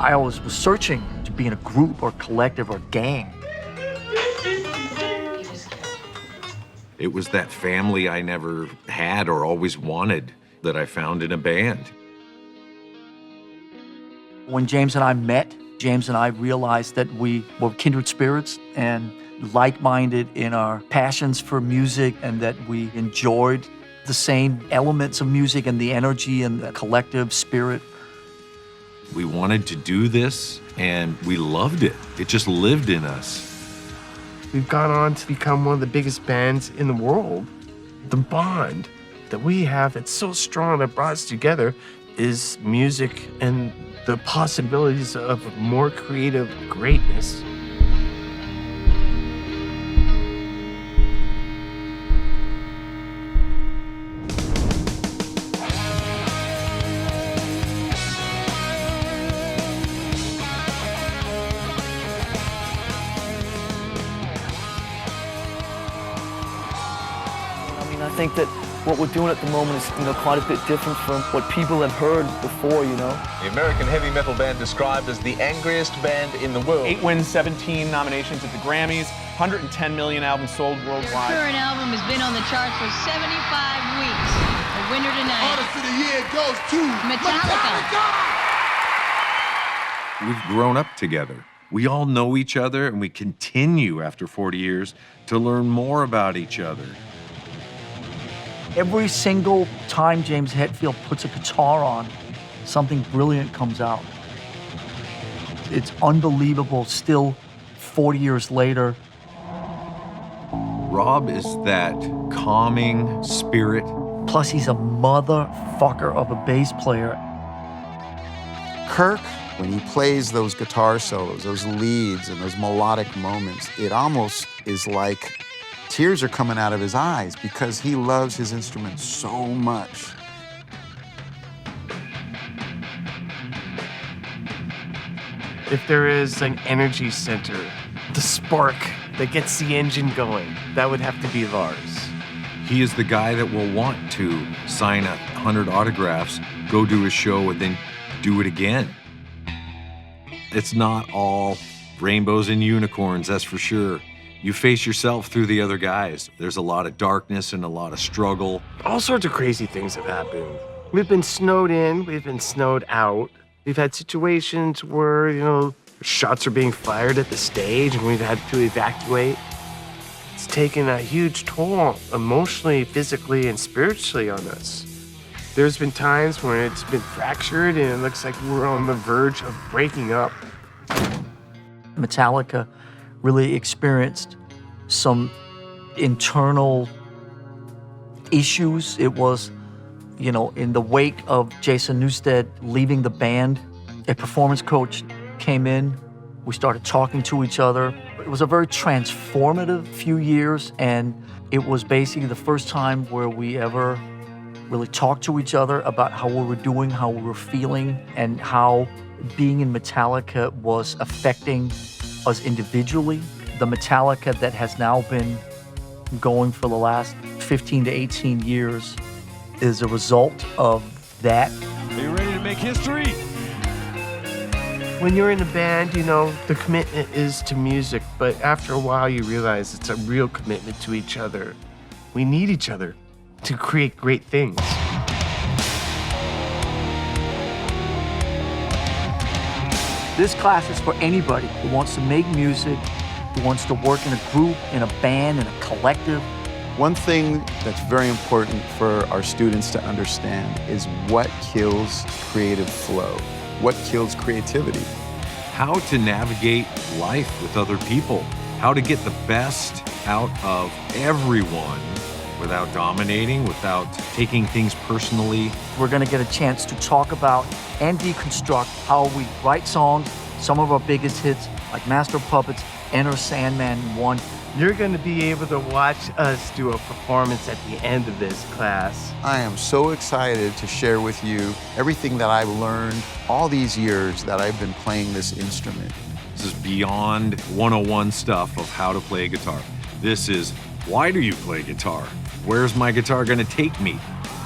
I always was searching to be in a group or collective or gang. It was that family I never had or always wanted that I found in a band. When James and I met, James and I realized that we were kindred spirits and like-minded in our passions for music, and that we enjoyed the same elements of music and the energy and the collective spirit. We wanted to do this, and we loved it. It just lived in us. We've gone on to become one of the biggest bands in the world. The bond that we have that's so strong that brought us together is music and the possibilities of more creative greatness. I think that what we're doing at the moment is, quite a bit different from what people have heard before, The American heavy metal band described as the angriest band in the world. 8 wins, 17 nominations at the Grammys, 110 million albums sold worldwide. The current album has been on the charts for 75 weeks. The winner tonight. Artist of the year goes to Metallica. We've grown up together. We all know each other, and we continue after 40 years to learn more about each other. Every single time James Hetfield puts a guitar on, something brilliant comes out. It's unbelievable still 40 years later. Rob is that calming spirit. Plus he's a motherfucker of a bass player. Kirk, when he plays those guitar solos, those leads and those melodic moments, it almost is like tears are coming out of his eyes because he loves his instrument so much. If there is an energy center, the spark that gets the engine going, that would have to be Lars. He is the guy that will want to sign 100 autographs, go do a show, and then do it again. It's not all rainbows and unicorns, that's for sure. You face yourself through the other guys. There's a lot of darkness and a lot of struggle. All sorts of crazy things have happened. We've been snowed in, we've been snowed out. We've had situations where, shots are being fired at the stage and we've had to evacuate. It's taken a huge toll emotionally, physically, and spiritually on us. There's been times when it's been fractured and it looks like we're on the verge of breaking up. Metallica really experienced some internal issues. It was, in the wake of Jason Newsted leaving the band, a performance coach came in. We started talking to each other. It was a very transformative few years, and it was basically the first time where we ever really talked to each other about how we were doing, how we were feeling, and how being in Metallica was affecting us individually. The Metallica that has now been going for the last 15 to 18 years is a result of that. Are you ready to make history? When you're in a band, the commitment is to music, but after a while you realize it's a real commitment to each other. We need each other to create great things. This class is for anybody who wants to make music, who wants to work in a group, in a band, in a collective. One thing that's very important for our students to understand is what kills creative flow, what kills creativity. How to navigate life with other people, how to get the best out of everyone without dominating, without taking things personally. We're gonna get a chance to talk about and deconstruct how we write songs, some of our biggest hits like Master of Puppets, Enter Sandman 1. You're going to be able to watch us do a performance at the end of this class. I am so excited to share with you everything that I've learned all these years that I've been playing this instrument. This is beyond 101 stuff of how to play guitar. This is, why do you play guitar? Where's my guitar gonna take me?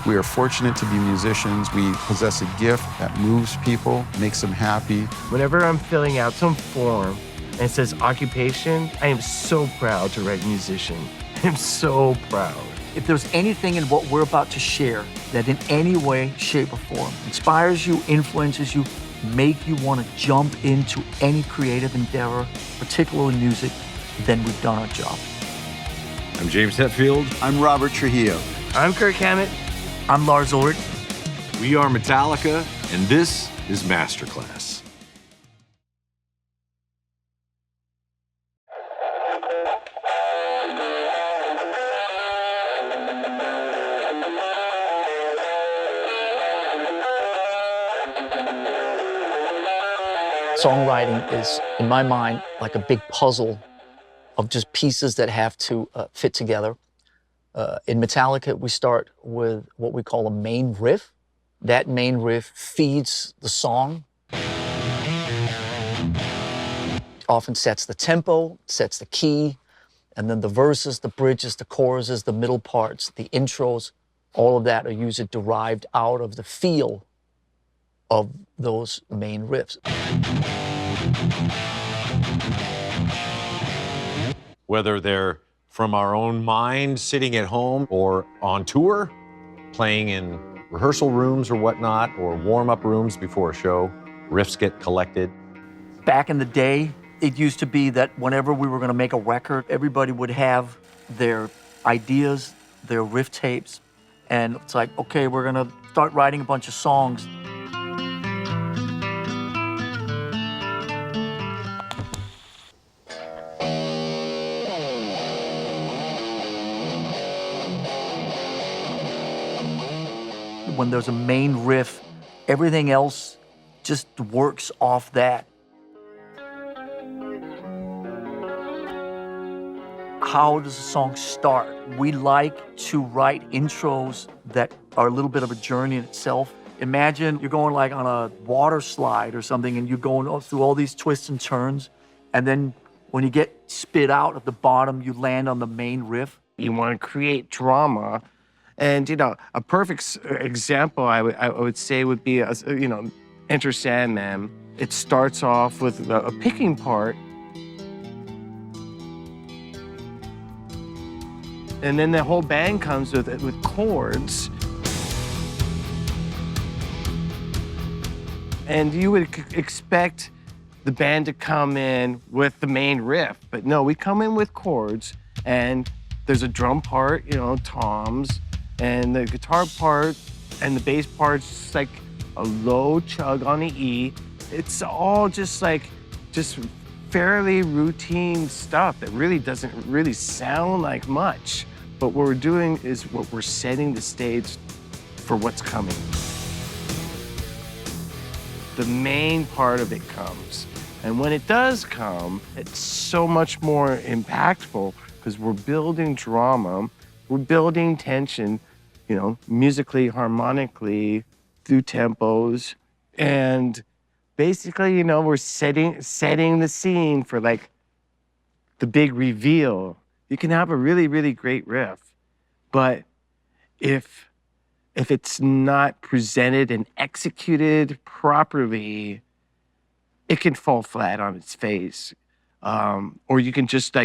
We are fortunate to be musicians. We possess a gift that moves people, makes them happy. Whenever I'm filling out some form and it says occupation, I am so proud to write musician. I'm so proud. If there's anything in what we're about to share that in any way, shape, or form inspires you, influences you, make you want to jump into any creative endeavor, particularly music, then we've done our job. I'm James Hetfield. I'm Robert Trujillo. I'm Kirk Hammett. I'm Lars Ulrich. We are Metallica, and this is Masterclass. Songwriting is, in my mind, like a big puzzle of just pieces that have to fit together. In Metallica, we start with what we call a main riff. That main riff feeds the song, often sets the tempo, sets the key, and then the verses, the bridges, the choruses, the middle parts, the intros, all of that are usually derived out of the feel of those main riffs. Whether they're from our own mind sitting at home or on tour, playing in rehearsal rooms or whatnot, or warm-up rooms before a show, riffs get collected. Back in the day, it used to be that whenever we were going to make a record, everybody would have their ideas, their riff tapes, and it's like, okay, we're going to start writing a bunch of songs. When there's a main riff, everything else just works off that. How does a song start? We like to write intros that are a little bit of a journey in itself. Imagine you're going like on a water slide or something and you're going through all these twists and turns, and then when you get spit out at the bottom, you land on the main riff. You want to create drama. And, a perfect example I would say would be, Enter Sandman. It starts off with a picking part. And then the whole band comes with chords. And you would expect the band to come in with the main riff. But no, we come in with chords. And there's a drum part, toms. And the guitar part and the bass part's just like a low chug on the E. It's all just fairly routine stuff that really doesn't really sound like much. But what we're doing is we're setting the stage for what's coming. The main part of it comes. And when it does come, it's so much more impactful because we're building drama, we're building tension, musically, harmonically, through tempos. And basically, we're setting the scene for like the big reveal. You can have a really, really great riff, but if it's not presented and executed properly, it can fall flat on its face. Or you can just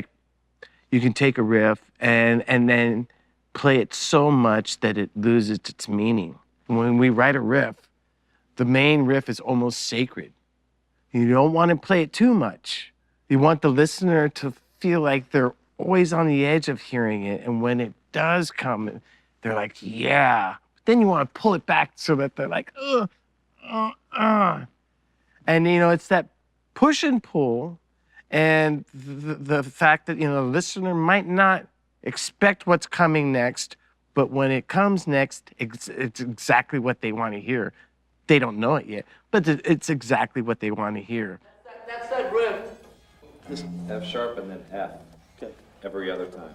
you can take a riff and then play it so much that it loses its meaning. When we write a riff, the main riff is almost sacred. You don't want to play it too much. You want the listener to feel like they're always on the edge of hearing it, and when it does come, they're like, yeah. But then you want to pull it back so that they're like, And, it's that push and pull, and the fact that, the listener might not expect what's coming next, but when it comes next, it's exactly what they want to hear. They don't know it yet, but it's exactly what they want to hear. That's that riff. Just F sharp and then F. Okay. Every other time.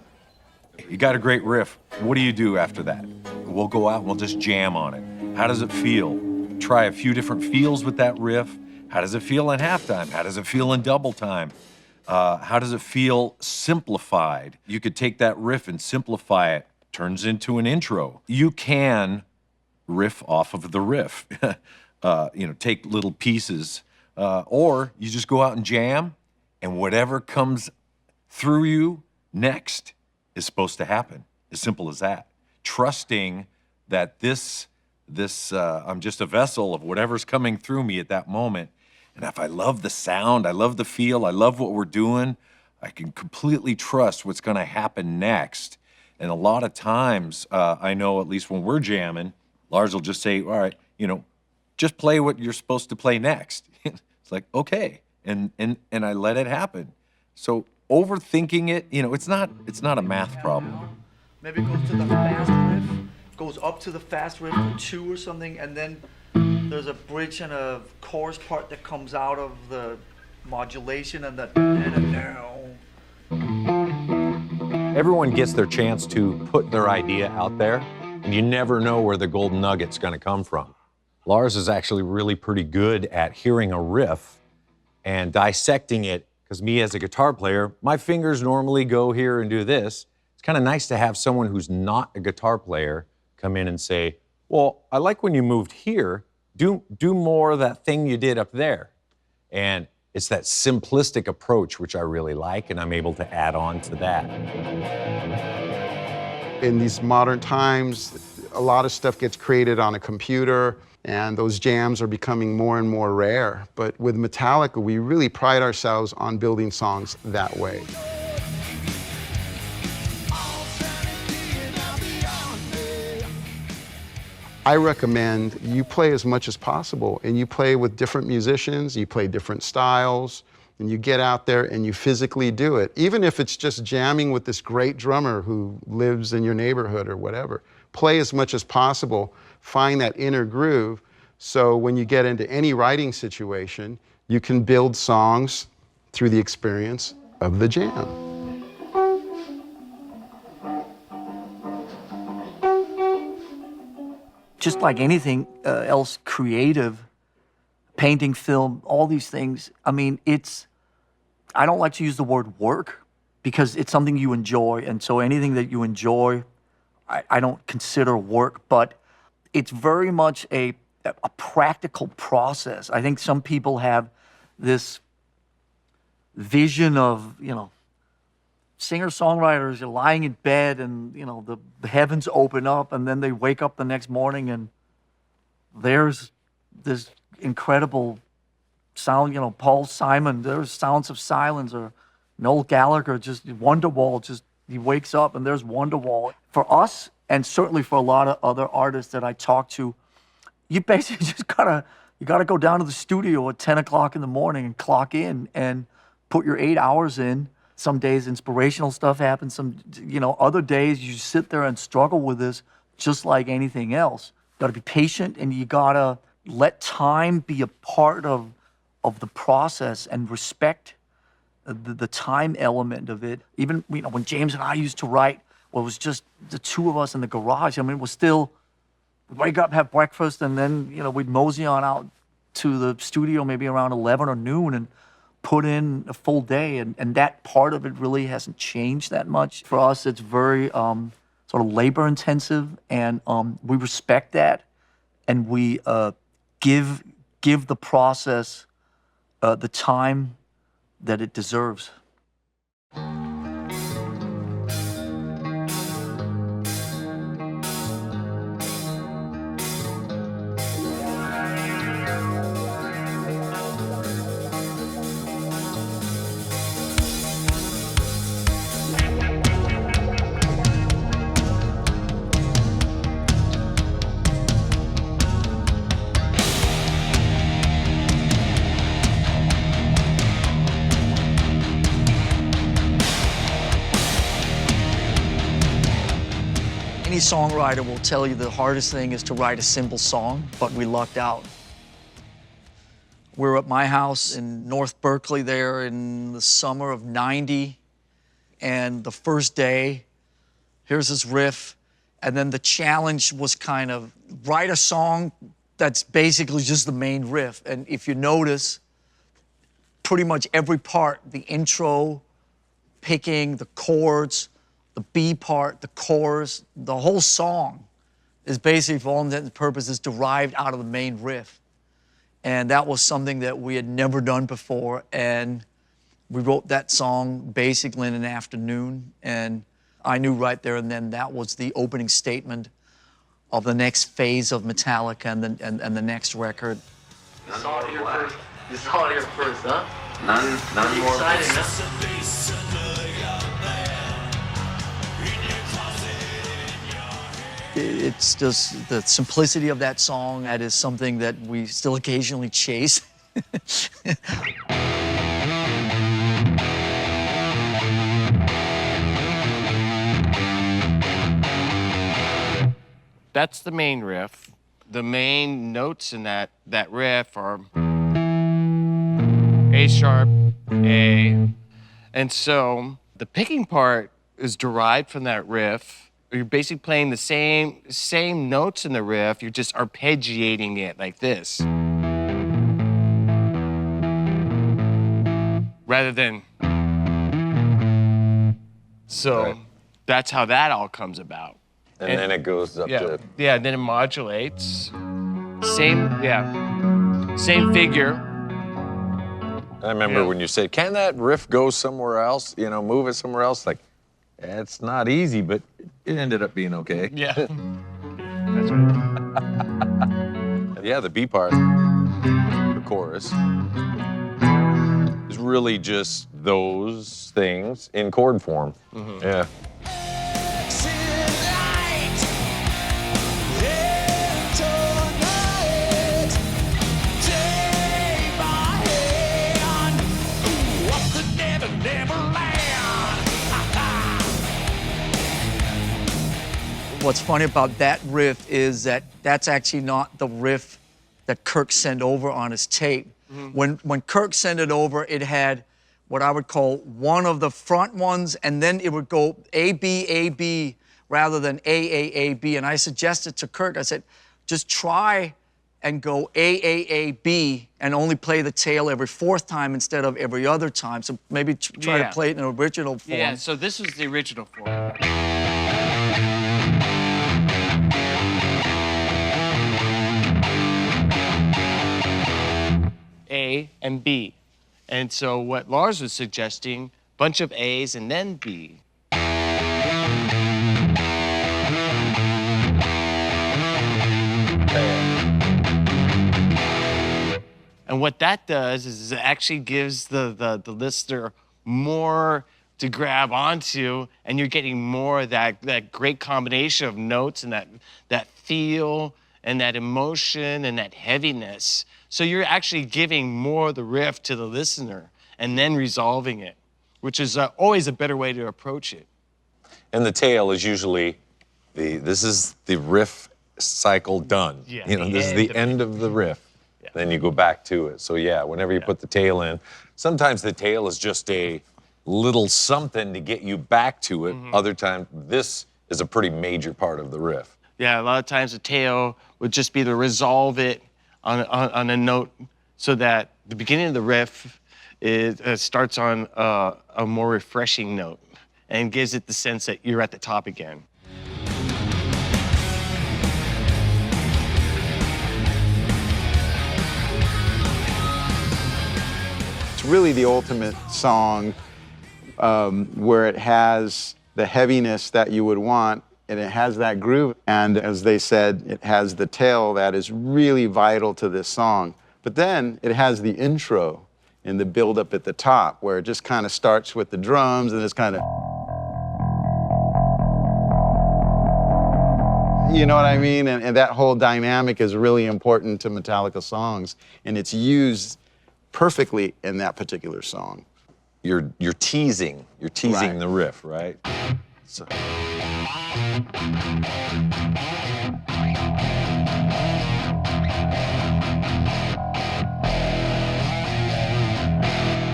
You got a great riff. What do you do after that? We'll go out and we'll just jam on it. How does it feel? Try a few different feels with that riff. How does it feel in halftime? How does it feel in double time? How does it feel simplified? You could take that riff and simplify it. Turns into an intro. You can riff off of the riff. Take little pieces, or you just go out and jam, and whatever comes through you next is supposed to happen. As simple as that. Trusting that this I'm just a vessel of whatever's coming through me at that moment. And if I love the sound, I love the feel, I love what we're doing, I can completely trust what's going to happen next. And a lot of times, I know at least when we're jamming, Lars will just say, all right, just play what you're supposed to play next. It's like, okay. And I let it happen. So overthinking it, it's not a math problem. Maybe it goes to the fast riff, goes up to the fast riff to 2 or something, and then there's a bridge and a chorus part that comes out of the modulation and the Everyone gets their chance to put their idea out there, and you never know where the golden nugget's going to come from. Lars is actually really pretty good at hearing a riff and dissecting it, because me as a guitar player, my fingers normally go here and do this. It's kind of nice to have someone who's not a guitar player come in and say, well, I like when you moved here, do more of that thing you did up there. And it's that simplistic approach which I really like, and I'm able to add on to that. In these modern times, a lot of stuff gets created on a computer, and those jams are becoming more and more rare. But with Metallica, we really pride ourselves on building songs that way. I recommend you play as much as possible, and you play with different musicians, you play different styles, and you get out there and you physically do it. Even if it's just jamming with this great drummer who lives in your neighborhood or whatever. Play as much as possible, find that inner groove, so when you get into any writing situation, you can build songs through the experience of the jam. Just like anything else creative, painting, film, all these things, I mean, I don't like to use the word work because it's something you enjoy. And so anything that you enjoy, I don't consider work, but it's very much a practical process. I think some people have this vision of, singer-songwriters are lying in bed and, the heavens open up and then they wake up the next morning and there's this incredible sound, Paul Simon, there's Sounds of Silence, or Noel Gallagher, just Wonderwall, he wakes up and there's Wonderwall. For us, and certainly for a lot of other artists that I talk to, you basically just you gotta go down to the studio at 10 o'clock in the morning and clock in and put your 8 hours in. Some days inspirational stuff happens. Other days you sit there and struggle with this just like anything else. You gotta be patient and you gotta let time be a part of the process and respect the time element of it. Even, when James and I used to write, well, it was just the two of us in the garage. I mean, it was still, we'd wake up, have breakfast, and then, we'd mosey on out to the studio maybe around 11 or noon and put in a full day, and that part of it really hasn't changed that much. For us, it's very sort of labor intensive, and we respect that, and we give the process the time that it deserves. Any songwriter will tell you the hardest thing is to write a simple song, but we lucked out. We were at my house in North Berkeley there in the summer of '90, and the first day, here's this riff, and then the challenge was kind of write a song that's basically just the main riff. And if you notice, pretty much every part, the intro, picking, the chords, the B part, the chorus, the whole song is basically, for all intents and purposes, derived out of the main riff. And that was something that we had never done before. And we wrote that song basically in an afternoon. And I knew right there and then that was the opening statement of the next phase of Metallica and the next record. You saw it here first. You saw it here first, huh? None more. Exciting, huh? It's just the simplicity of that song. That is something that we still occasionally chase. That's the main riff. The main notes in that riff are A sharp, A. And so the picking part is derived from that riff. You're basically playing the same notes in the riff, you're just arpeggiating it like this. Rather than. So Right. that's how that all comes about. And then it goes up to... Yeah, then it modulates. Same figure. I remember when you said, can that riff go somewhere else? You know, move it somewhere else? Like, it's not easy, but it ended up being okay. Yeah. That's what Yeah, the B part, the chorus, is really just those things in chord form. Mm-hmm. Yeah. What's funny about that riff is that that's actually not the riff that Kirk sent over on his tape. When Kirk sent it over, it had what I would call one of the front ones, and then it would go A, B, A, B, rather than A, B. And I suggested to Kirk, I said, just try and go A, B, and only play the tail every fourth time instead of every other time. So maybe try to play it in an original form. Yeah, so this was the original form. A and B. And so what Lars was suggesting, bunch of A's and then B. And what that does is it actually gives the listener more to grab onto, and you're getting more of that great combination of notes and that feel and that emotion and that heaviness. So you're actually giving more of the riff to the listener and then resolving it, which is always a better way to approach it. And the tail is usually this is the riff cycle done. Yeah, you know, this is the end of the riff. Yeah. Then you go back to it. So yeah, whenever you put the tail in, sometimes the tail is just a little something to get you back to it. Other times, this is a pretty major part of the riff. Yeah, a lot of times the tail would just be to resolve it on a note so that the beginning of the riff starts on a more refreshing note and gives it the sense that you're at the top again. It's really the ultimate song where it has the heaviness that you would want, and it has that groove. And as they said, it has the tail that is really vital to this song. But then it has the intro and the build up at the top, where it just kind of starts with the drums and it's kind of, you know what I mean? And that whole dynamic is really important to Metallica songs, and it's used perfectly in that particular song. You're teasing Right. the riff, right? So.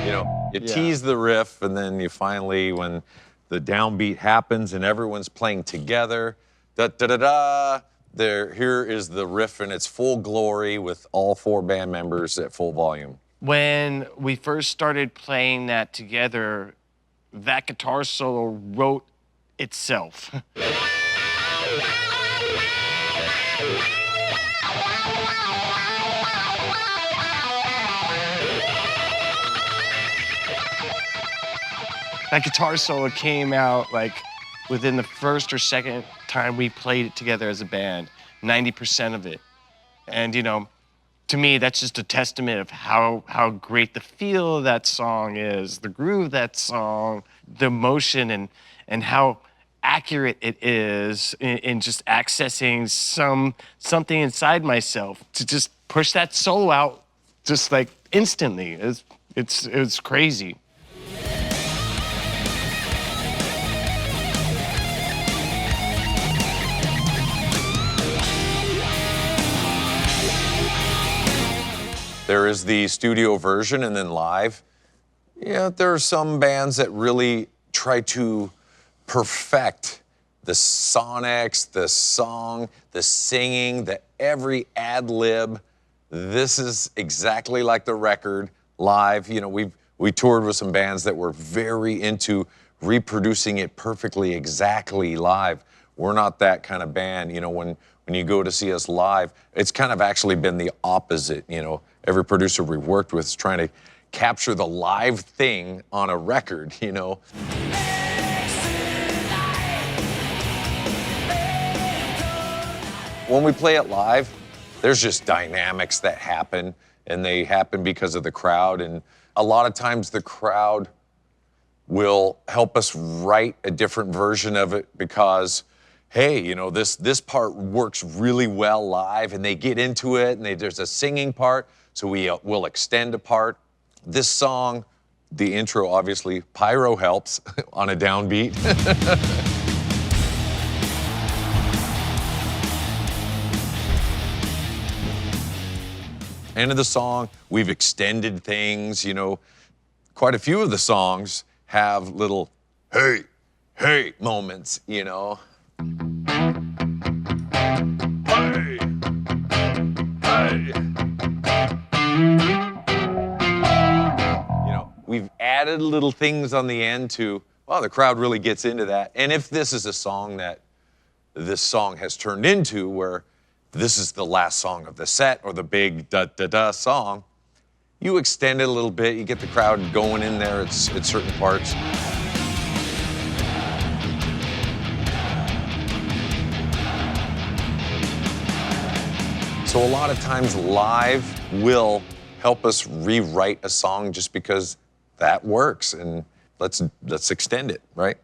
You know, you tease the riff, and then you finally, when the downbeat happens and everyone's playing together, da da da da. Here is the riff in its full glory with all four band members at full volume. When we first started playing that together, that guitar solo wrote itself. That guitar solo came out like within the first or second time we played it together as a band, 90% of it. And, you know, to me, that's just a testament of how great the feel of that song is, the groove of that song, the emotion, and how accurate it is in just accessing something inside myself to just push that solo out just like instantly. It's crazy. There is the studio version and then live. Yeah, there are some bands that really try to perfect the sonics, the song, the singing, the every ad lib. This is exactly like the record live. You know, we toured with some bands that were very into reproducing it perfectly, exactly live. We're not that kind of band. You know, when you go to see us live, it's kind of actually been the opposite. You know, every producer we worked with is trying to capture the live thing on a record, you know. When we play it live, there's just dynamics that happen, and they happen because of the crowd. And a lot of times the crowd will help us write a different version of it because, hey, you know, this part works really well live, and they get into it, and there's a singing part, so we'll extend a part. This song, the intro, obviously, pyro helps on a downbeat. End of the song, we've extended things, you know. Quite a few of the songs have little hey moments, you know. Hey, hey. You know, we've added little things on the end to, well, the crowd really gets into that. And if this is a song that this song has turned into, where this is the last song of the set or the big da-da-da song, you extend it a little bit, you get the crowd going in there at certain parts. So a lot of times live will help us rewrite a song just because that works, and let's extend it, right?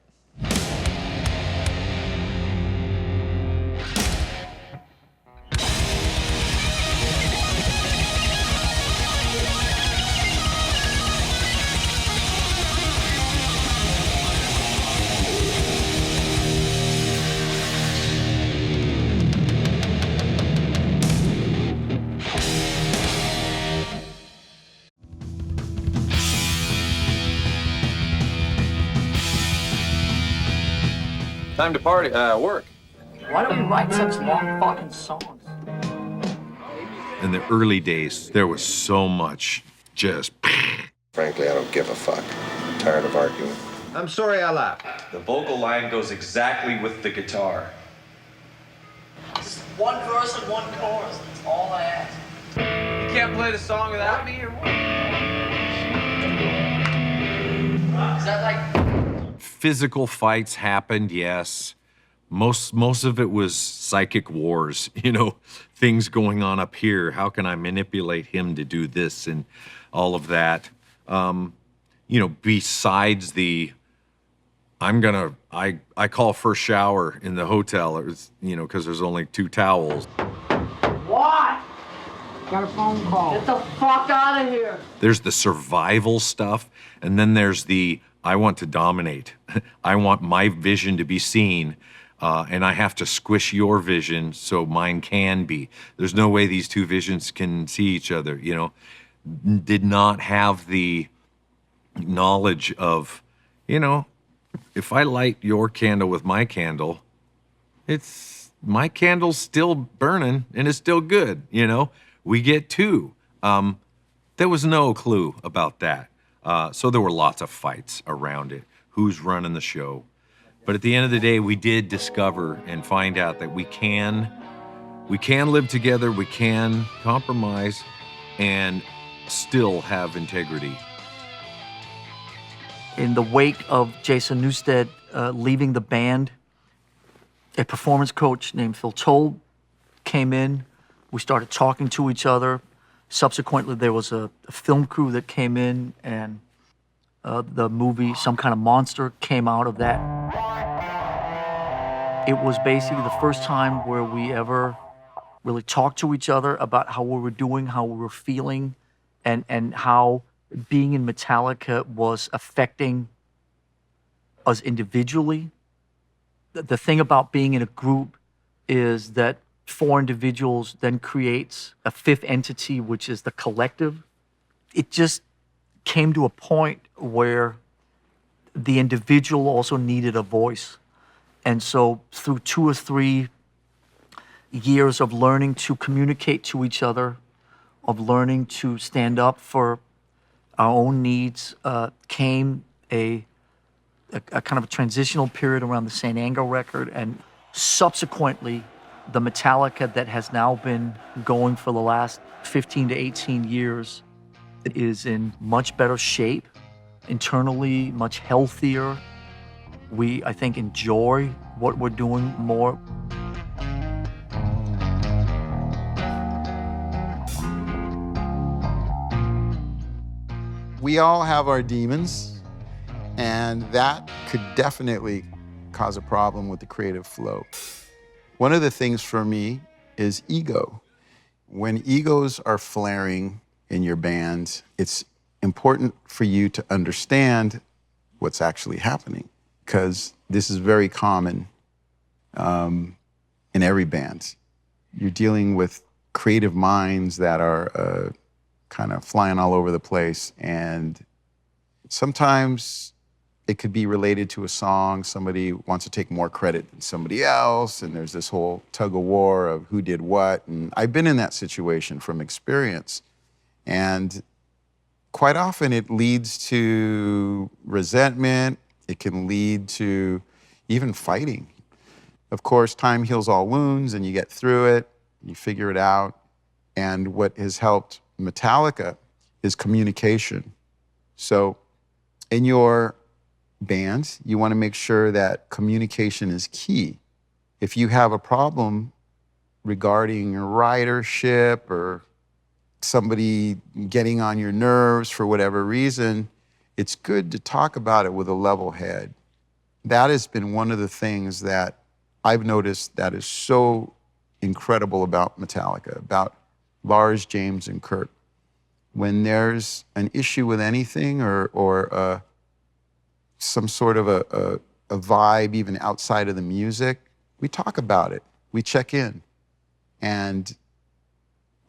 Time to party, work. Why do we write such long fucking songs? In the early days, there was so much just. Frankly, I don't give a fuck. I'm tired of arguing. I'm sorry I laughed. The vocal line goes exactly with the guitar. Just one verse and one chorus. That's all I ask. You can't play the song without me, or what? Is that like... Physical fights happened, yes. Most of it was psychic wars, you know, things going on up here. How can I manipulate him to do this and all of that? You know, besides the, I call first shower in the hotel, it was, you know, because there's only 2 towels. What? Got a phone call. Get the fuck out of here. There's the survival stuff, and then there's the, I want to dominate. I want my vision to be seen, and I have to squish your vision so mine can be. There's no way these two visions can see each other, you know. Did not have the knowledge of, you know, if I light your candle with my candle, my candle's still burning and it's still good, you know. We get 2. There was no clue about that. So there were lots of fights around it. Who's running the show? But at the end of the day, we did discover and find out that we can live together, we can compromise, and still have integrity. In the wake of Jason Newsted leaving the band, a performance coach named Phil Toll came in. We started talking to each other. Subsequently, there was a film crew that came in, and the movie Some Kind of Monster came out of that. It was basically the first time where we ever really talked to each other about how we were doing, how we were feeling, and how being in Metallica was affecting us individually. The thing about being in a group is that 4 individuals then creates a 5th entity, which is the collective. It just came to a point where the individual also needed a voice. And so through 2 or 3 years of learning to communicate to each other, of learning to stand up for our own needs, came a kind of a transitional period around the St. Anger record, and subsequently the Metallica that has now been going for the last 15 to 18 years is in much better shape, internally much healthier. We, I think, enjoy what we're doing more. We all have our demons, and that could definitely cause a problem with the creative flow. One of the things for me is ego. When egos are flaring in your band, it's important for you to understand what's actually happening, because this is very common in every band. You're dealing with creative minds that are kind of flying all over the place, and sometimes it could be related to a song. Somebody wants to take more credit than somebody else, and there's this whole tug of war of who did what. And I've been in that situation from experience. And quite often it leads to resentment. It can lead to even fighting. Of course, time heals all wounds, and you get through it, you figure it out. And what has helped Metallica is communication. So in your band, you want to make sure that communication is key. If you have a problem regarding ridership or somebody getting on your nerves for whatever reason, it's good to talk about it with a level head. That has been one of the things that I've noticed that is so incredible about Metallica, about Lars, James, and Kurt. When there's an issue with anything or some sort of a vibe even outside of the music, we talk about it, we check in. And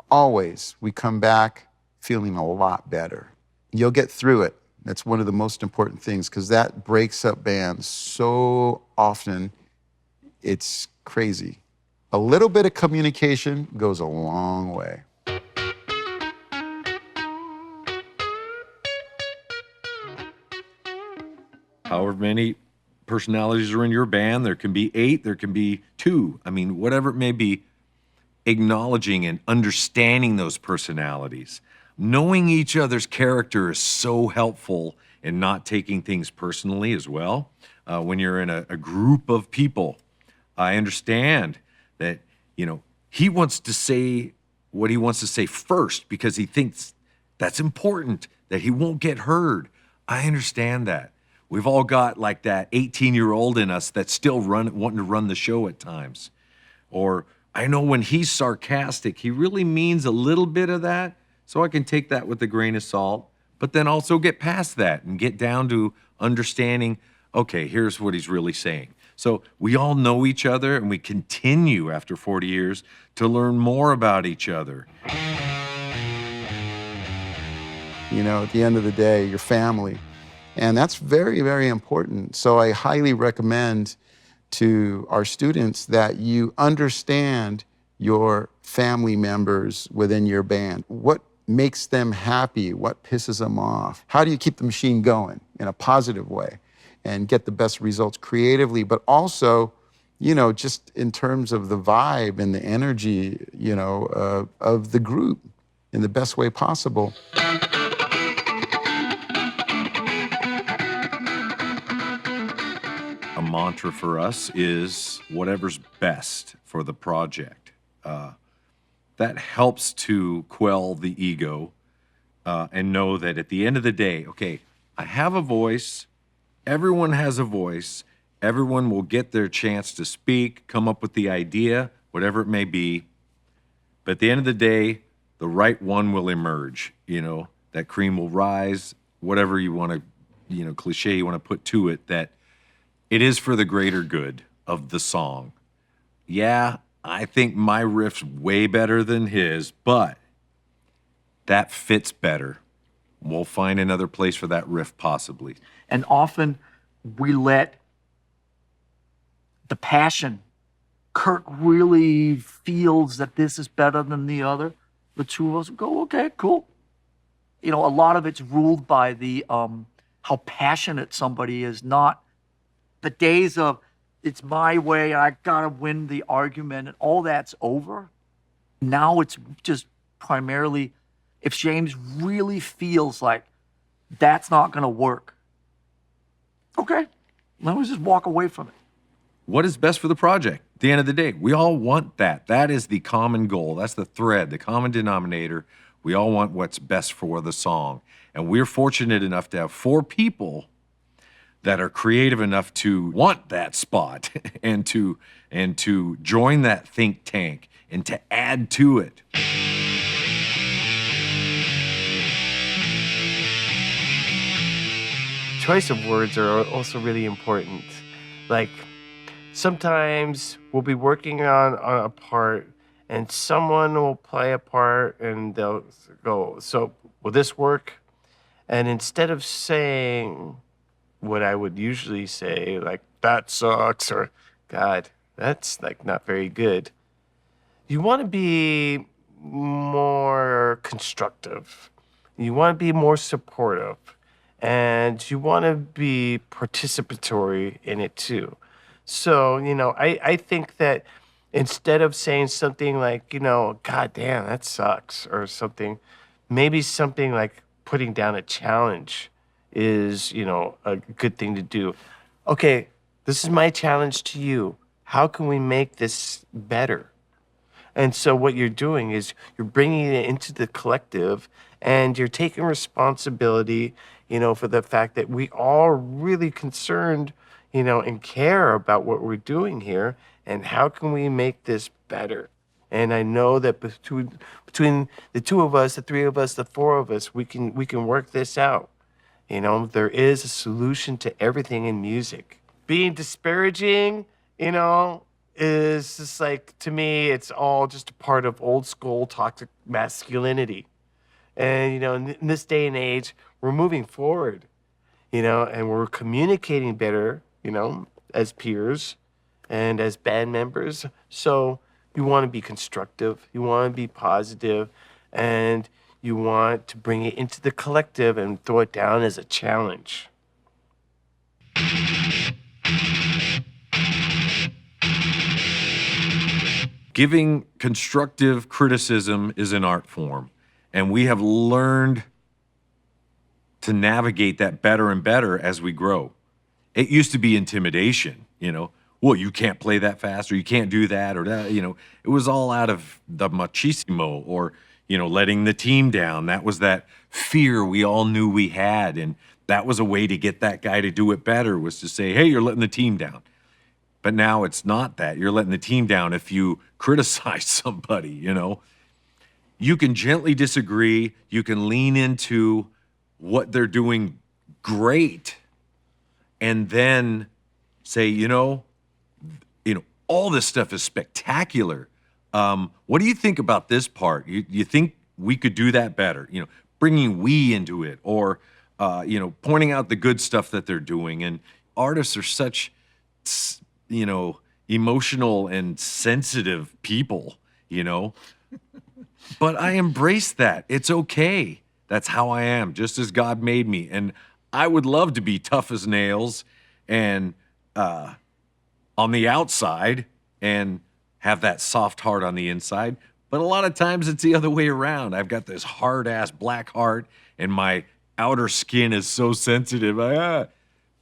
always we come back feeling a lot better. You'll get through it. That's one of the most important things, because that breaks up bands so often, it's crazy. A little bit of communication goes a long way. However many personalities are in your band, there can be 8, there can be 2. I mean, whatever it may be, acknowledging and understanding those personalities. Knowing each other's character is so helpful in not taking things personally as well. When you're in a group of people, I understand that, you know, he wants to say what he wants to say first because he thinks that's important, that he won't get heard. I understand that. We've all got like that 18-year-old in us that's still wanting to run the show at times. Or I know when he's sarcastic, he really means a little bit of that, so I can take that with a grain of salt, but then also get past that and get down to understanding, okay, here's what he's really saying. So we all know each other, and we continue after 40 years to learn more about each other. You know, at the end of the day, you're family. And that's very, very important. So I highly recommend to our students that you understand your family members within your band. What makes them happy? What pisses them off? How do you keep the machine going in a positive way and get the best results creatively, but also, you know, just in terms of the vibe and the energy, you know, of the group in the best way possible. mantra for us is whatever's best for the project. That helps to quell the ego and know that at the end of the day, okay, I have a voice. Everyone has a voice. Everyone will get their chance to speak, come up with the idea, whatever it may be. But at the end of the day, the right one will emerge. That cream will rise, whatever you want to, cliche you want to put to it, that it is for the greater good of the song. Yeah, I think my riff's way better than his, but that fits better. We'll find another place for that riff possibly. And often we let the passion, Kirk really feels that this is better than the other. The two of us go, okay, cool. A lot of it's ruled by the how passionate somebody is, not the days of it's my way, I gotta win the argument, and all that's over. Now it's just primarily if James really feels like that's not gonna work, okay, let me just walk away from it. What is best for the project? At the end of the day, we all want that. That is the common goal. That's the thread, the common denominator. We all want what's best for the song. And we're fortunate enough to have 4 people that are creative enough to want that spot and to join that think tank and to add to it. Choice of words are also really important. Like, sometimes we'll be working on a part and someone will play a part and they'll go, so will this work? And instead of saying what I would usually say, like, that sucks, or God, that's like not very good, you want to be more constructive. You want to be more supportive. And you want to be participatory in it too. So, I think that instead of saying something like, God damn, that sucks, or something, maybe something like putting down a challenge is, a good thing to do. Okay, this is my challenge to you. How can we make this better? And so what you're doing is you're bringing it into the collective and you're taking responsibility, for the fact that we all are really concerned, and care about what we're doing here and how can we make this better. And I know that between the 2 of us, the 3 of us, the 4 of us, we can work this out. There is a solution to everything in music. Being disparaging, is just like, to me, it's all just a part of old school toxic masculinity. And, in this day and age, we're moving forward, and we're communicating better, as peers and as band members. So you want to be constructive, you want to be positive, and you want to bring it into the collective and throw it down as a challenge. Giving constructive criticism is an art form, and we have learned to navigate that better and better as we grow. It used to be intimidation, well, you can't play that fast, or you can't do that, or that, it was all out of the machismo, or, letting the team down. That was that fear we all knew we had, and that was a way to get that guy to do it better, was to say, hey, you're letting the team down. But now it's not that. You're letting the team down if you criticize somebody, You can gently disagree. You can lean into what they're doing great and then say, all this stuff is spectacular. What do you think about this part? You think we could do that better? Bringing we into it, or, pointing out the good stuff that they're doing. And artists are such, emotional and sensitive people, But I embrace that. It's okay. That's how I am, just as God made me. And I would love to be tough as nails and on the outside and have that soft heart on the inside. But a lot of times it's the other way around. I've got this hard-ass black heart and my outer skin is so sensitive.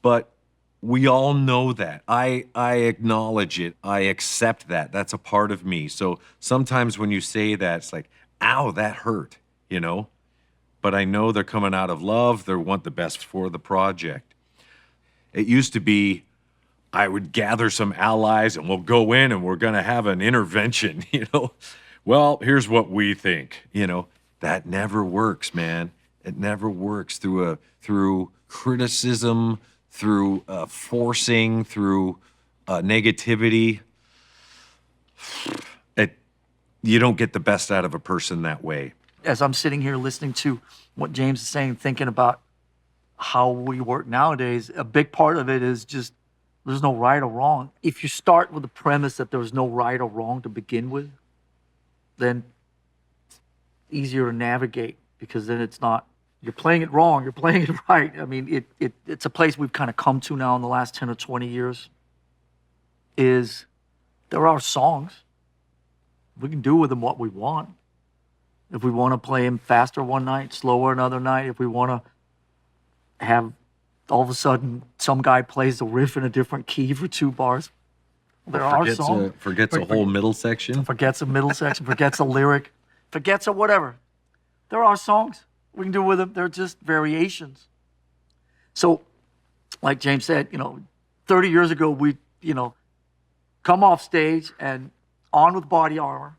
But We all know that. I acknowledge it. I accept that. That's a part of me. So sometimes when you say that, it's like, ow, that hurt, you know? But I know they're coming out of love. They want the best for the project. It used to be I would gather some allies and we'll go in and we're going to have an intervention, you know? Well, here's what we think, you know? That never works, man. It never works through criticism, through forcing, through negativity. You don't get the best out of a person that way. As I'm sitting here listening to what James is saying, thinking about how we work nowadays, a big part of it is just there's no right or wrong. If you start with the premise that there's no right or wrong to begin with, then it's easier to navigate, because then it's not, you're playing it wrong, you're playing it right. I mean, it's a place we've kind of come to now in the last 10 or 20 years, is there are songs. We can do with them what we want. If we want to play them faster one night, slower another night, if we want to have all of a sudden some guy plays the riff in a different key for 2 bars, there are songs. Forgets a whole middle section. Forgets a middle section, forgets a lyric, forgets a whatever. There are songs we can do with them. They're just variations. So, like James said, 30 years ago, we, come off stage and on with Body Armor.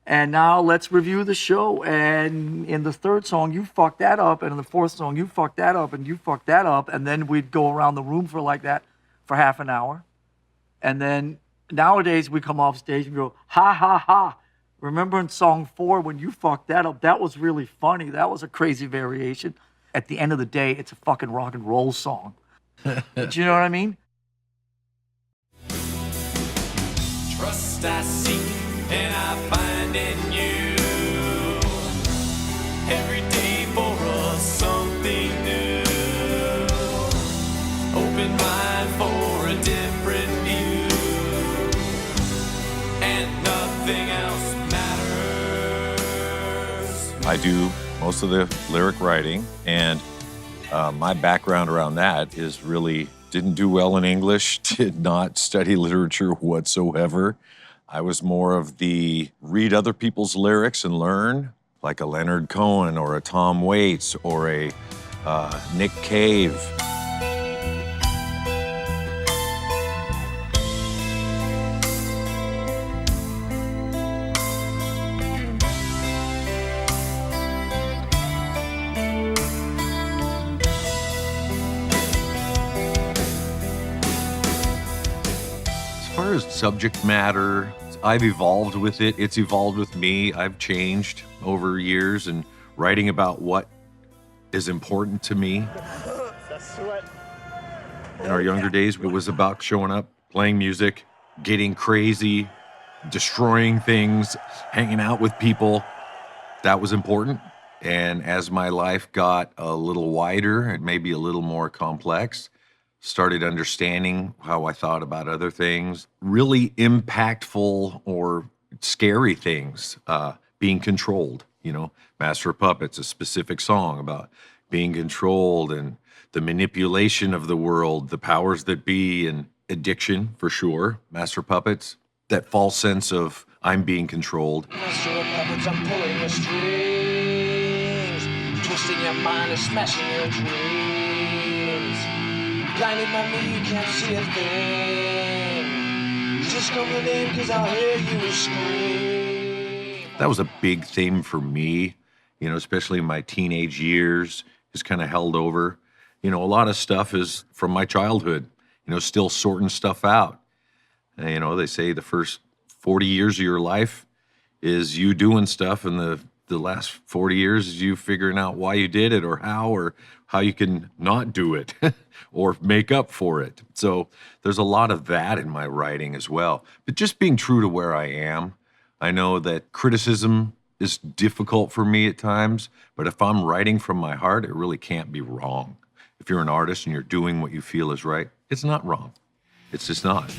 And now let's review the show. And in the third song, you fucked that up. And in the fourth song, you fucked that up and you fucked that up. And then we'd go around the room for like that for half an hour. And then nowadays we come off stage and go, ha, ha, ha. Remember in song 4 when you fucked that up? That was really funny. That was a crazy variation. At the end of the day, it's a fucking rock and roll song. Do you know what I mean? Trust I seek and I find in you. Every day for us something new. Open mind for a different view. And nothing else matters. I do most of the lyric writing, and my background around that is really didn't do well in English, did not study literature whatsoever. I was more of the read other people's lyrics and learn, like a Leonard Cohen or a Tom Waits or a Nick Cave. As far as subject matter, I've evolved with it. It's evolved with me. I've changed over years and writing about what is important to me. In our younger days, it was about showing up, playing music, getting crazy, destroying things, hanging out with people. That was important. And as my life got a little wider and maybe a little more complex, started understanding how I thought about other things, really impactful or scary things, being controlled. Master of Puppets, a specific song about being controlled and the manipulation of the world, the powers that be, and addiction for sure. Master of Puppets, that false sense of I'm being controlled. Master of Puppets, I'm pulling your strings, twisting your mind and smashing your dreams. Blinded by me, you can't see a thing. Just come the name, cause I'll hear you scream. That was a big theme for me, especially in my teenage years, is kind of held over. A lot of stuff is from my childhood, still sorting stuff out. And, they say the first 40 years of your life is you doing stuff, and the last 40 years is you figuring out why you did it or how you can not do it or make up for it. So there's a lot of that in my writing as well. But just being true to where I am. I know that criticism is difficult for me at times, but if I'm writing from my heart, it really can't be wrong. If you're an artist and you're doing what you feel is right, it's not wrong. It's just not.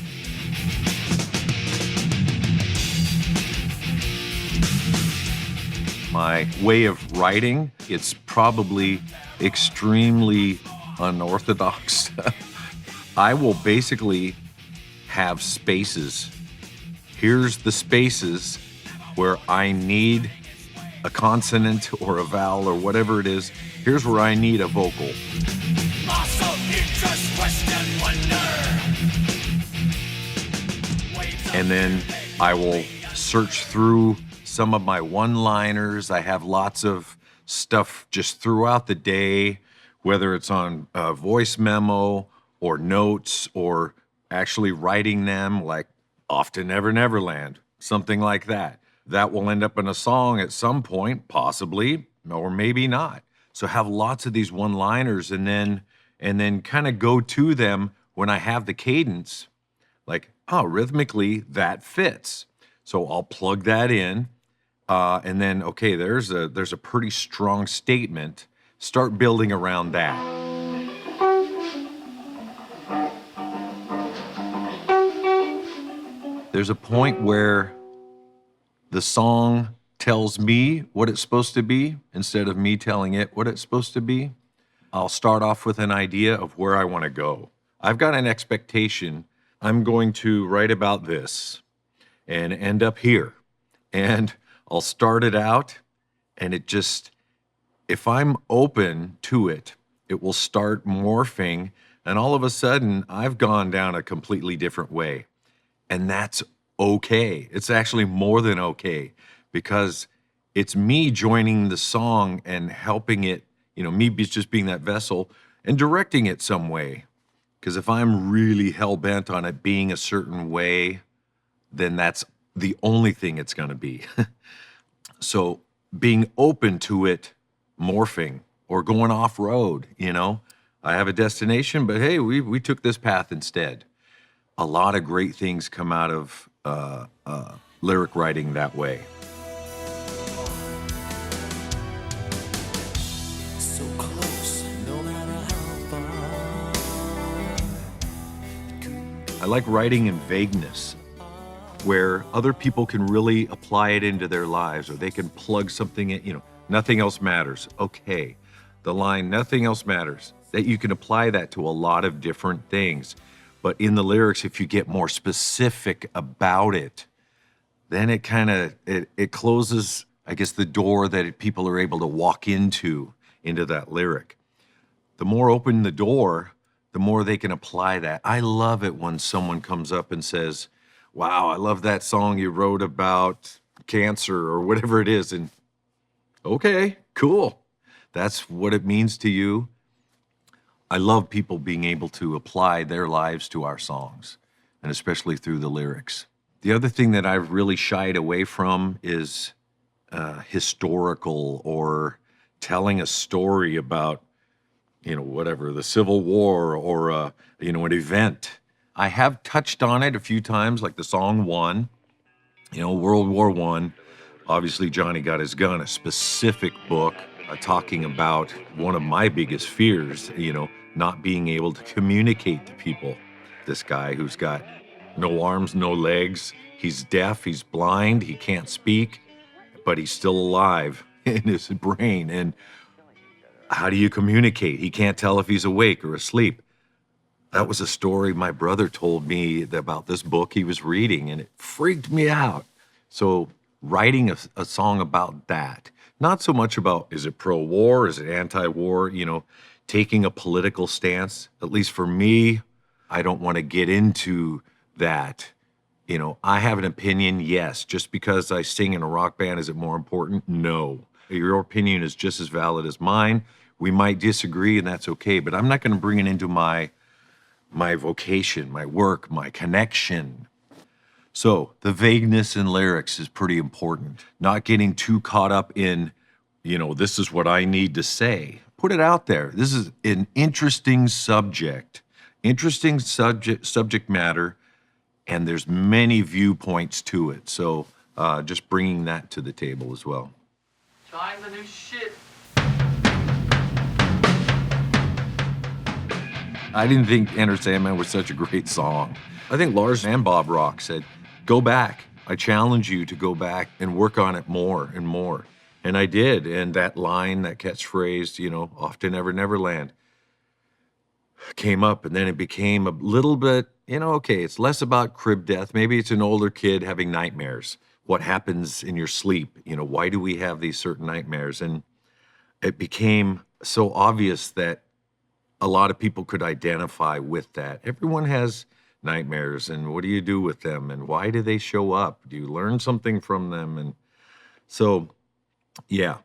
My way of writing, it's probably extremely unorthodox. I will basically have spaces. Here's the spaces where I need a consonant or a vowel or whatever it is. Here's where I need a vocal. Loss of interest, question, wonder. And then I will search through some of my one-liners. I have lots of stuff just throughout the day, whether it's on a voice memo or notes or actually writing them, like Off to Never Neverland, something like that. That will end up in a song at some point, possibly, or maybe not. So have lots of these one-liners and then kind of go to them when I have the cadence, like, oh, rhythmically that fits. So I'll plug that in, and then, okay, there's a pretty strong statement. Start building around that. There's a point where the song tells me what it's supposed to be instead of me telling it what it's supposed to be. I'll start off with an idea of where I want to go. I've got an expectation. I'm going to write about this and end up here. And I'll start it out, and it just, if I'm open to it, it will start morphing, and all of a sudden, I've gone down a completely different way. And that's okay. It's actually more than okay, because it's me joining the song and helping it, me just being that vessel and directing it some way. Because if I'm really hell-bent on it being a certain way, then that's the only thing it's going to be. So being open to it morphing or going off-road, I have a destination, but hey, we took this path instead. A lot of great things come out of lyric writing that way. So close, no matter how far. I like writing in vagueness, where other people can really apply it into their lives, or they can plug something in, nothing else matters. Okay, the line, nothing else matters, that you can apply that to a lot of different things. But in the lyrics, if you get more specific about it, then it kind of, it closes, I guess, the door that people are able to walk into that lyric. The more open the door, the more they can apply that. I love it when someone comes up and says, wow, I love that song you wrote about cancer or whatever it is. And okay, cool. That's what it means to you. I love people being able to apply their lives to our songs, and especially through the lyrics. The other thing that I've really shied away from is historical or telling a story about, whatever, the Civil War or, an event. I have touched on it a few times, like the song One, World War I. Obviously, Johnny Got His Gun, a specific book talking about one of my biggest fears, not being able to communicate to people. This guy who's got no arms, no legs, he's deaf, he's blind, he can't speak, but he's still alive in his brain. And how do you communicate? He can't tell if he's awake or asleep. That was a story my brother told me about this book he was reading, and it freaked me out. So writing a song about that, not so much about, is it pro-war, is it anti-war, taking a political stance. At least for me, I don't want to get into that. I have an opinion, yes. Just because I sing in a rock band, is it more important? No. Your opinion is just as valid as mine. We might disagree, and that's okay, but I'm not going to bring it into my vocation, my work, my connection. So the vagueness in lyrics is pretty important. Not getting too caught up in, this is what I need to say. Put it out there. This is an interesting subject matter, and there's many viewpoints to it. So just bringing that to the table as well. Trying the new shit. I didn't think Enter Sandman was such a great song. I think Lars and Bob Rock said, go back. I challenge you to go back and work on it more and more. And I did. And that line, that catchphrase, Off to Never Neverland. came up, and then it became a little bit, okay, it's less about crib death. Maybe it's an older kid having nightmares. What happens in your sleep? Why do we have these certain nightmares? And it became so obvious that a lot of people could identify with that. Everyone has nightmares, and what do you do with them? And why do they show up? Do you learn something from them? And so, yeah,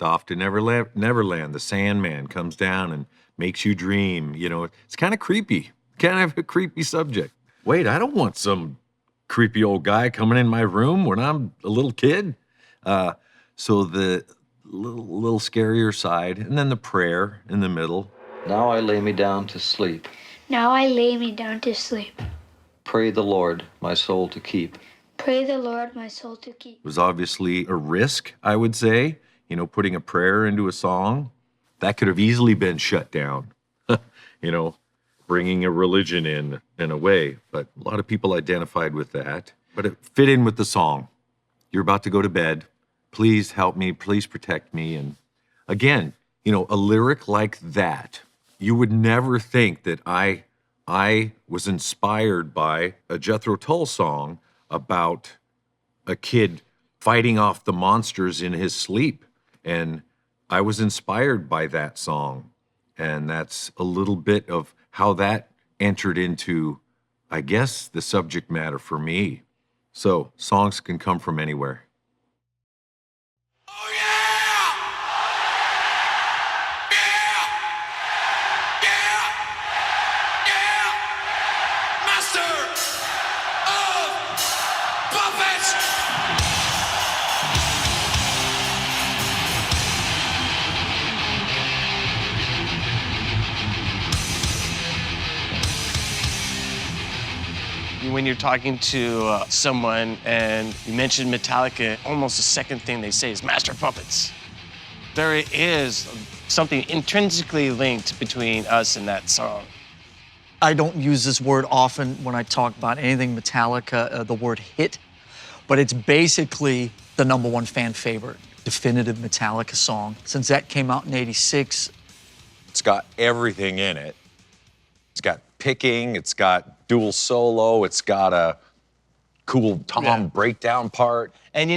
Off to Neverland, the Sandman comes down and makes you dream. It's kind of creepy, kind of a creepy subject. Wait, I don't want some creepy old guy coming in my room when I'm a little kid. So the little scarier side, and then the prayer in the middle. Now I lay me down to sleep. Now I lay me down to sleep. Pray the Lord my soul to keep. Pray the Lord my soul to keep. It was obviously a risk, I would say, putting a prayer into a song. That could have easily been shut down, bringing a religion in a way. But a lot of people identified with that. But it fit in with the song. You're about to go to bed. Please help me. Please protect me. And again, a lyric like that, you would never think that I was inspired by a Jethro Tull song about a kid fighting off the monsters in his sleep. And I was inspired by that song. And that's a little bit of how that entered into, I guess, the subject matter for me. So songs can come from anywhere. When you're talking to someone and you mention Metallica, almost the second thing they say is Master of Puppets. There is something intrinsically linked between us and that song. I don't use this word often when I talk about anything Metallica, the word hit, but it's basically the #1 fan favorite, definitive Metallica song. Since that came out in '86. It's got everything in it. It's got picking, it's got dual solo, it's got a cool tom breakdown part. And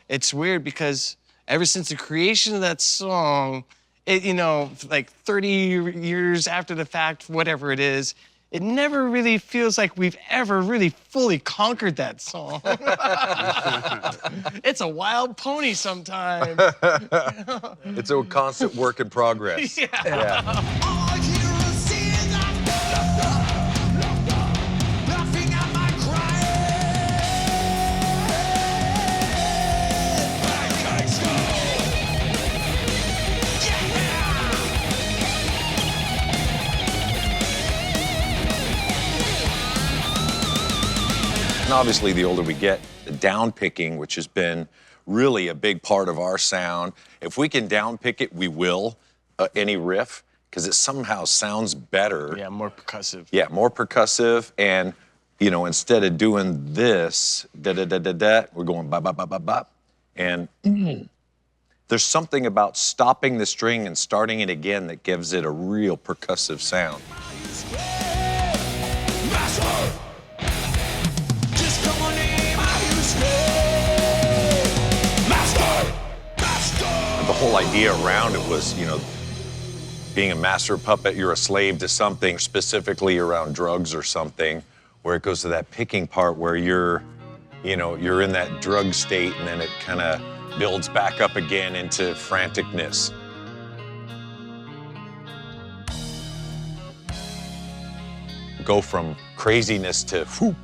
it's weird because ever since the creation of that song, it, like 30 years after the fact, whatever it is, it never really feels like we've ever really fully conquered that song. It's a wild pony sometimes. It's a constant work in progress. Yeah. And obviously, the older we get, the down picking, which has been really a big part of our sound. If we can down pick it, we will, any riff, because it somehow sounds better. Yeah, more percussive. Yeah, more percussive. And, instead of doing this, da-da-da-da-da, we're going bop-bop-bop-bop-bop. And there's something about stopping the string and starting it again that gives it a real percussive sound. The whole idea around it was, being a master puppet, you're a slave to something, specifically around drugs or something, where it goes to that picking part where you're in that drug state, and then it kind of builds back up again into franticness. Go from craziness to whoop,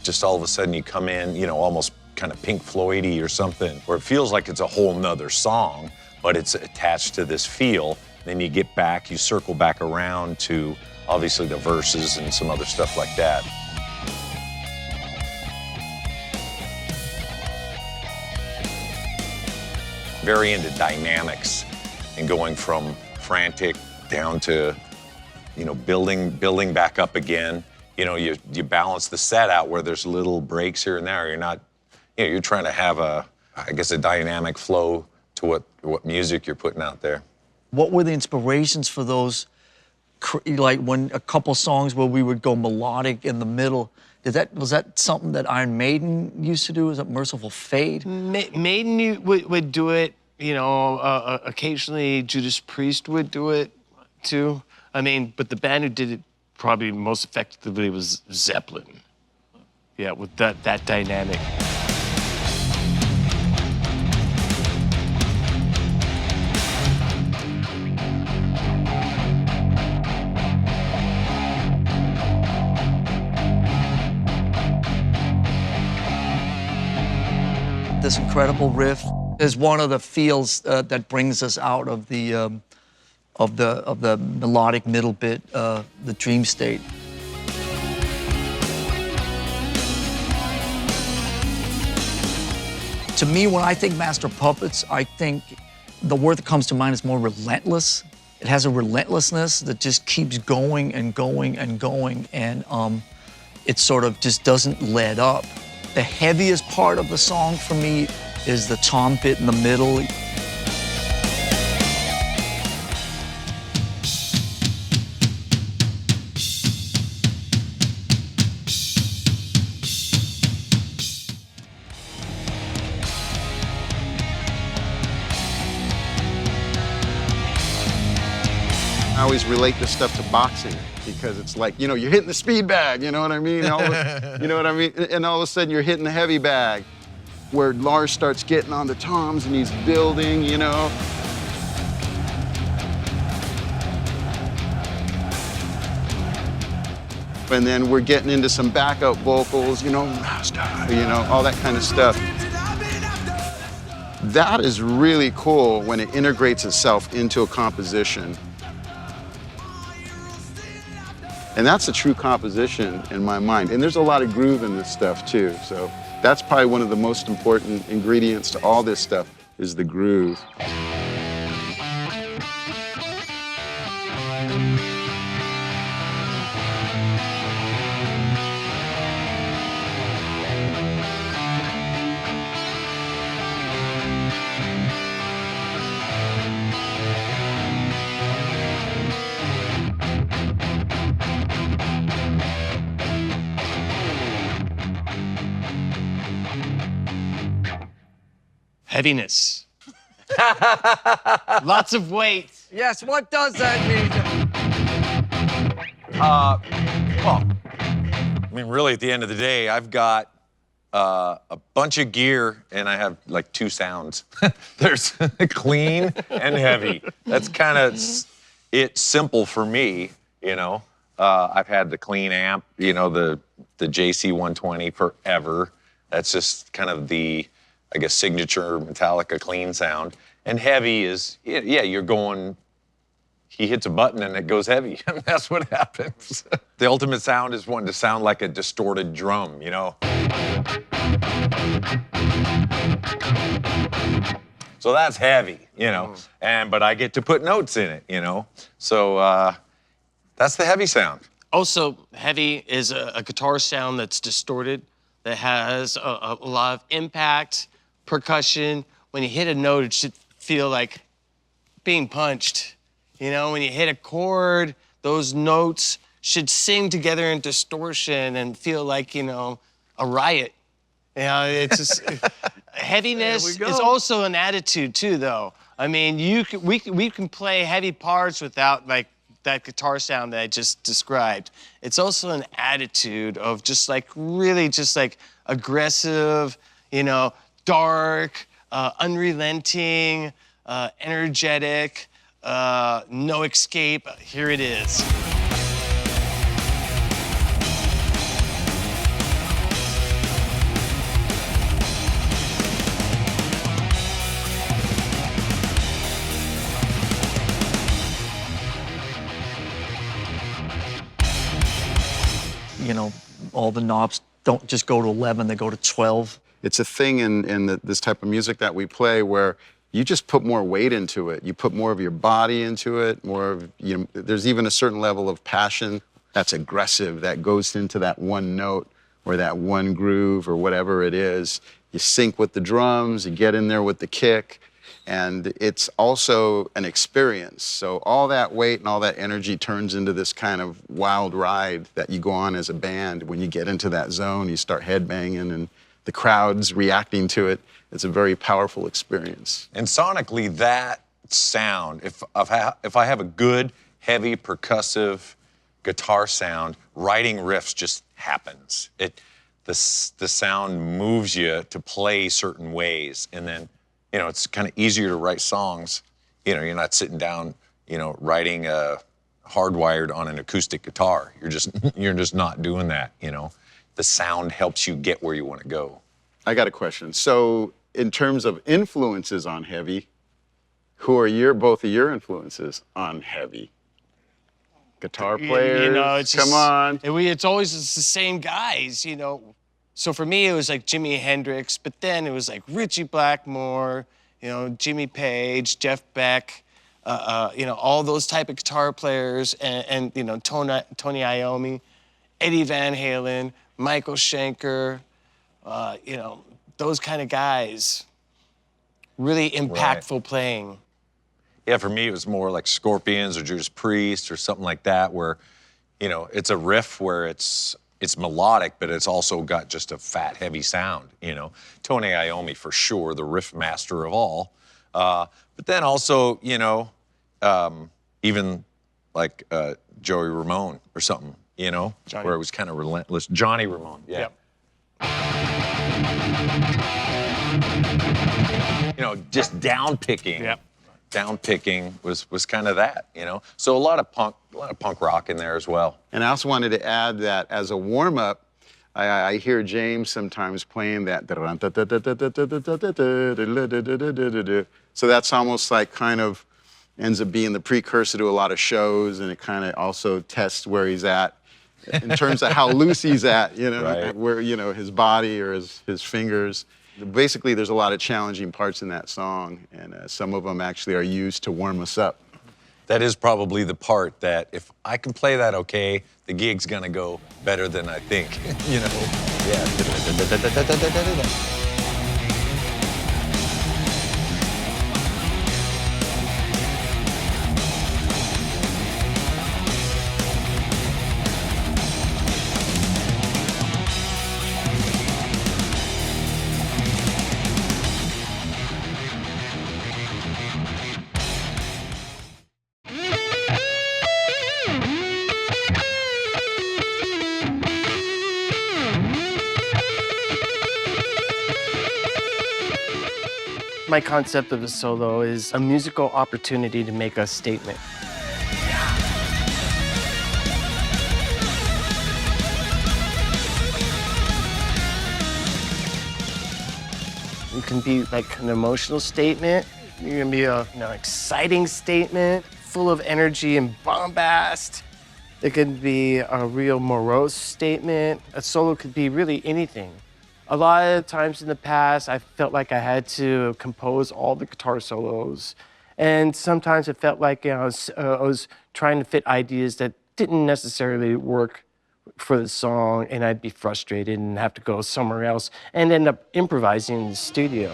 just all of a sudden you come in, almost kind of Pink Floyd-y or something, where it feels like it's a whole nother song, but it's attached to this feel. Then you get back, you circle back around to obviously the verses and some other stuff like that. Very into dynamics and going from frantic down to, building back up again. You balance the set out where there's little breaks here and there. You're not, you're trying to have a dynamic flow to what music you're putting out there. What were the inspirations for those like when a couple songs where we would go melodic in the middle. Was that something that Iron Maiden used to do? Is that Merciful Fate? Maiden would do it, you know, occasionally Judas Priest would do it too. I mean, but the band who did it probably most effectively was Zeppelin. Yeah, with that dynamic. This incredible riff is one of the feels that brings us out of the melodic middle bit, the dream state. To me, when I think Master Puppets, I think the word that comes to mind is more relentless. It has a relentlessness that just keeps going and going and going, and it sort of just doesn't let up. The heaviest part of the song for me is the tom bit in the middle. I always relate this stuff to boxing because it's like, you know, you're hitting the speed bag, you know what I mean? You know what I mean? And all of a sudden you're hitting the heavy bag where Lars starts getting on the toms and he's building, you know. And then we're getting into some backup vocals, you know, master, you know, all that kind of stuff. That is really cool when it integrates itself into a composition. And that's a true composition in my mind. And there's a lot of groove in this stuff too. So that's probably one of the most important ingredients to all this stuff is the groove. Heaviness. Lots of weight. Yes, what does that mean? Well, I mean, really, at the end of the day, I've got a bunch of gear, and I have like 2 sounds. There's clean and heavy. That's kind of it's simple for me, you know. I've had the clean amp, you know, the JC 120 forever. That's just kind of the, I guess, signature Metallica clean sound. And heavy is, yeah, you're going, he hits a button and it goes heavy. That's what happens. The ultimate sound is wanting to sound like a distorted drum, you know? So that's heavy, you know? But I get to put notes in it, you know? So that's the heavy sound. Also, heavy is a guitar sound that's distorted, that has a lot of impact, percussion. When you hit a note, it should feel like being punched. You know, when you hit a chord, those notes should sing together in distortion and feel like, you know, a riot. You know, it's just heaviness is also an attitude too, though. I mean, we can play heavy parts without like that guitar sound that I just described. It's also an attitude of just like really just like aggressive, you know, dark, unrelenting, energetic, no escape. Here it is. You know, all the knobs don't just go to 11, they go to 12. It's a thing in this type of music that we play where you just put more weight into it. You put more of your body into it, more of, you know, there's even a certain level of passion that's aggressive that goes into that one note or that one groove or whatever it is. You sync with the drums, you get in there with the kick. And it's also an experience. So all that weight and all that energy turns into this kind of wild ride that you go on as a band. When you get into that zone, you start headbanging and the crowd's reacting to it. It's a very powerful experience. And sonically, that sound, if I have a good, heavy, percussive guitar sound, writing riffs just happens. The sound moves you to play certain ways, and then, it's kind of easier to write songs. You're not sitting down, writing hardwired on an acoustic guitar. You're just not doing that. The sound helps you get where you want to go. I got a question. So, in terms of influences on heavy, who are both of your influences on heavy? Guitar players? Come on. It's always the same guys, So for me, it was like Jimi Hendrix, but then it was like Ritchie Blackmore, Jimmy Page, Jeff Beck, all those type of guitar players, and Tony Iommi, Eddie Van Halen, Michael Schenker, those kind of guys. Really impactful playing. Yeah, for me, it was more like Scorpions or Judas Priest or something like that, where, it's a riff where it's melodic, but it's also got just a fat, heavy sound, Tony Iommi, for sure, the riff master of all. But then also, even like Joey Ramone or something, Johnny. where it was kind of relentless. Johnny Ramone, yeah. Yep. Just down picking. Yep. Down picking was kind of that, So a lot of punk rock in there as well. And I also wanted to add that as a warm-up, I hear James sometimes playing that. So that's almost like kind of ends up being the precursor to a lot of shows, and it kind of also tests where he's at in terms of how loose he's at, Right. where, his body or his fingers. Basically, there's a lot of challenging parts in that song, and some of them actually are used to warm us up. That is probably the part that if I can play that okay, the gig's gonna go better than I think, Yeah. My concept of a solo is a musical opportunity to make a statement. It can be like an emotional statement. It can be a exciting statement, full of energy and bombast. It could be a real morose statement. A solo could be really anything. A lot of times in the past, I felt like I had to compose all the guitar solos. And sometimes it felt like I was trying to fit ideas that didn't necessarily work for the song, and I'd be frustrated and have to go somewhere else and end up improvising in the studio.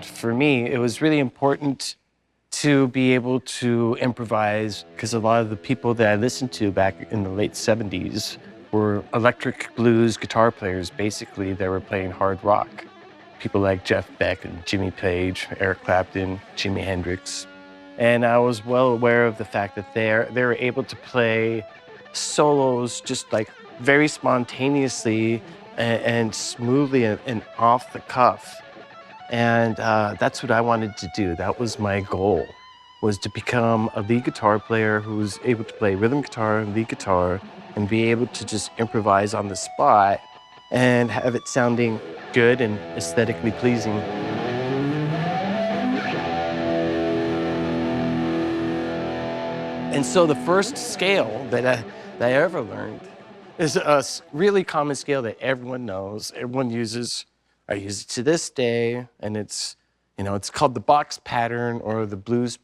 For me, it was really important to be able to improvise, because a lot of the people that I listened to back in the late 70s were electric blues guitar players, basically, that were playing hard rock. People like Jeff Beck and Jimmy Page, Eric Clapton, Jimi Hendrix. And I was well aware of the fact that they were able to play solos just like very spontaneously and smoothly and off the cuff. And that's what I wanted to do. That was my goal, was to become a lead guitar player who was able to play rhythm guitar and lead guitar and be able to just improvise on the spot and have it sounding good and aesthetically pleasing. And so the first scale that I ever learned is a really common scale that everyone knows, everyone uses. I use it to this day, and it's called the box pattern or the blues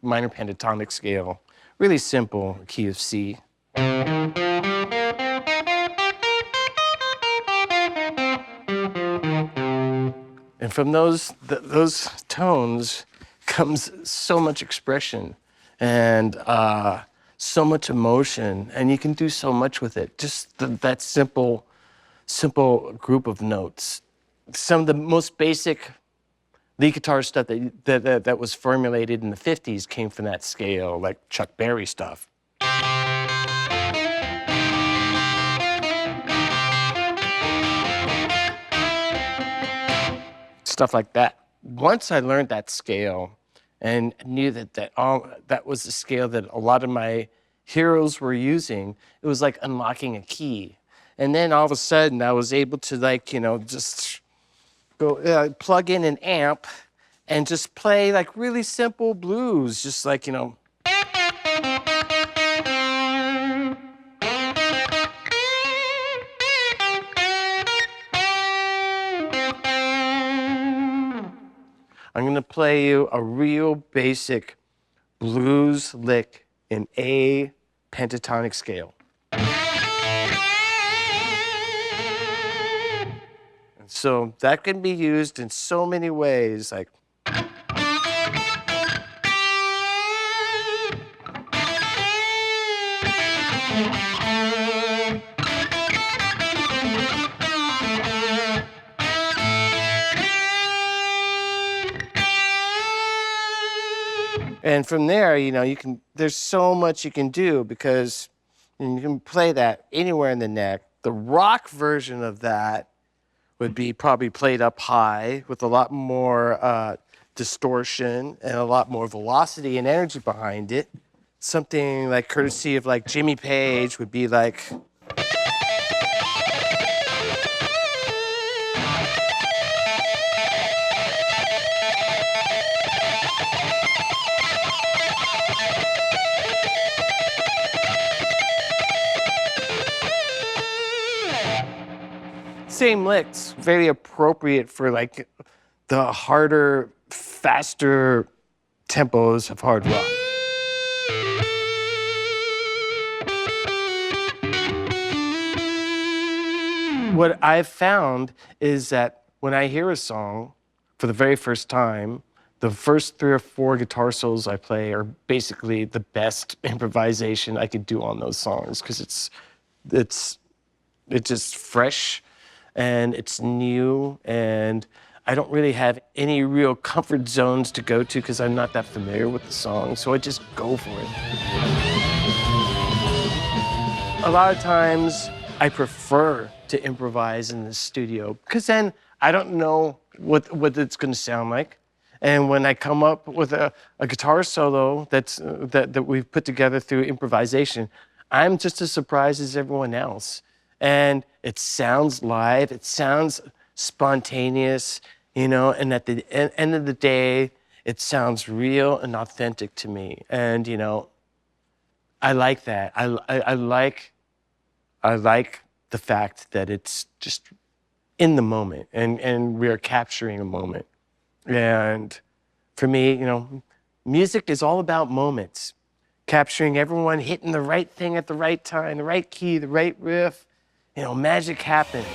minor pentatonic scale. Really simple, key of C. And from those tones comes so much expression and so much emotion, and you can do so much with it. Just that simple group of notes. Some of the most basic lead guitar stuff that was formulated in the 50s came from that scale, like Chuck Berry stuff. Stuff like that. Once I learned that scale and knew that was the scale that a lot of my heroes were using, it was like unlocking a key. And then all of a sudden I was able to just go plug in an amp and just play like really simple blues, just like, I'm gonna play you a real basic blues lick in A pentatonic scale. And so that can be used in so many ways, like and from there, there's so much you can do because you can play that anywhere in the neck. The rock version of that would be probably played up high with a lot more distortion and a lot more velocity and energy behind it. Something like courtesy of like Jimmy Page would be like. Same licks, very appropriate for like the harder, faster tempos of hard rock. What I've found is that when I hear a song for the very first time, the first 3 or 4 guitar solos I play are basically the best improvisation I could do on those songs because it's just fresh. And it's new, and I don't really have any real comfort zones to go to because I'm not that familiar with the song, so I just go for it. A lot of times, I prefer to improvise in the studio because then I don't know what it's going to sound like. And when I come up with a guitar solo that we've put together through improvisation, I'm just as surprised as everyone else. And it sounds live, it sounds spontaneous, and at the end of the day, it sounds real and authentic to me. And, I like that. I like the fact that it's just in the moment and we are capturing a moment. And for me, music is all about moments, capturing everyone hitting the right thing at the right time, the right key, the right riff. Magic happens.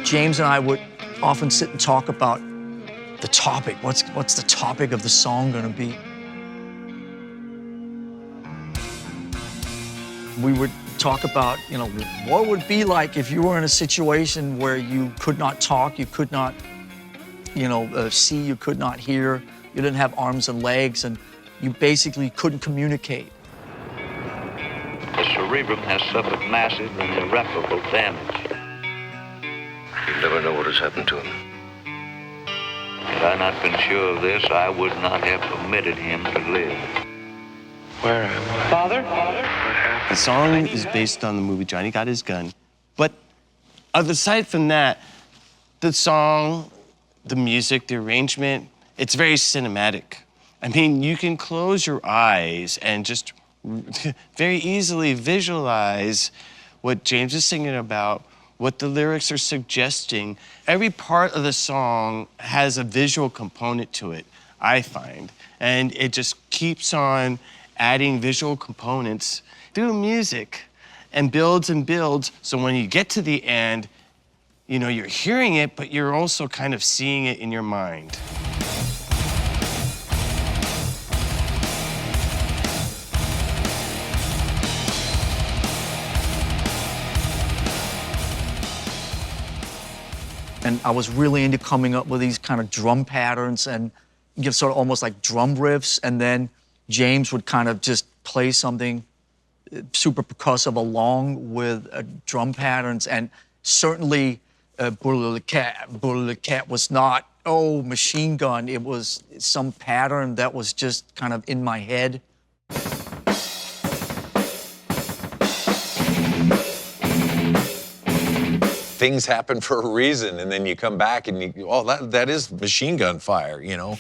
James and I would often sit and talk about the topic. What's the topic of the song going to be? We would talk about, what would it be like if you were in a situation where you could not talk, you could not, see, you could not hear, you didn't have arms and legs, and you basically couldn't communicate. The cerebrum has suffered massive and irreparable damage. You'll never know what has happened to him. Had I not been sure of this, I would not have permitted him to live. Where am I? Father? The song is based on the movie Johnny Got His Gun. But aside from that, the song, the music, the arrangement, it's very cinematic. I mean, you can close your eyes and just very easily visualize what James is singing about, what the lyrics are suggesting. Every part of the song has a visual component to it, I find. And it just keeps on adding visual components through music and builds. So when you get to the end, you know, you're hearing it, but you're also kind of seeing it in your mind. And I was really into coming up with these kind of drum patterns and sort of almost like drum riffs. And then James would kind of just play something super percussive along with drum patterns. And certainly Bullet Cat was not, oh, machine gun. It was some pattern that was just kind of in my head. Things happen for a reason, and then you come back and you, oh, that is machine gun fire, you know?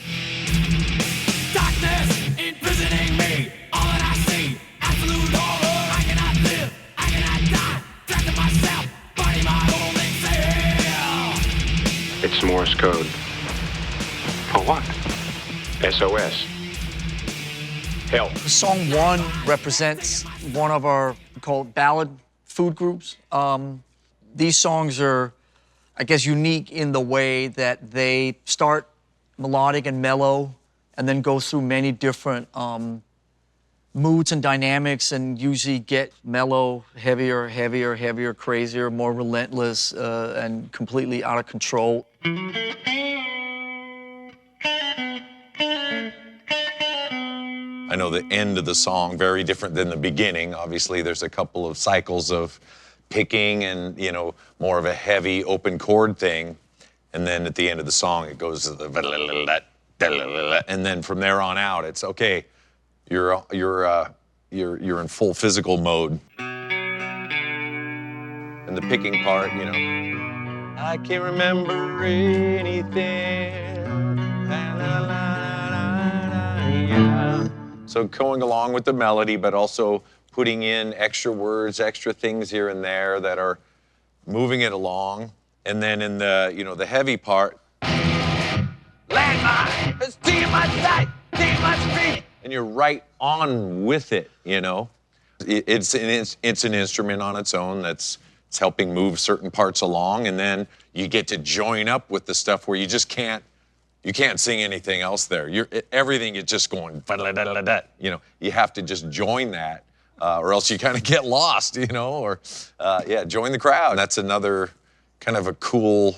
Darkness imprisoning me. All that I see, absolute horror. I cannot live, I cannot die. Trapped in myself, fighting my own cell. It's Morse code. For what? SOS. Help. Song 1 represents one of our called ballad food groups. These songs are, I guess, unique in the way that they start melodic and mellow and then go through many different moods and dynamics and usually get mellow, heavier, crazier, more relentless, and completely out of control. I know the end of the song, very different than the beginning. Obviously, there's a couple of cycles of picking and, you know, more of a heavy open chord thing. And then at the end of the song, it goes to the and then from there on out, it's okay. You're in full physical mode. And the picking part, you know, I can't remember anything. Yeah. So going along with the melody, but also putting in extra words, extra things here and there that are moving it along. And then in the, you know, the heavy part, landmine, it's T in my sight, T in my street. And you're right on with it, you know. It's an instrument on its own it's helping move certain parts along, and then you get to join up with the stuff where you just can't sing anything else there. Everything is just going, you know, you have to just join that. Or else you kind of get lost, you know, or join the crowd. That's another kind of a cool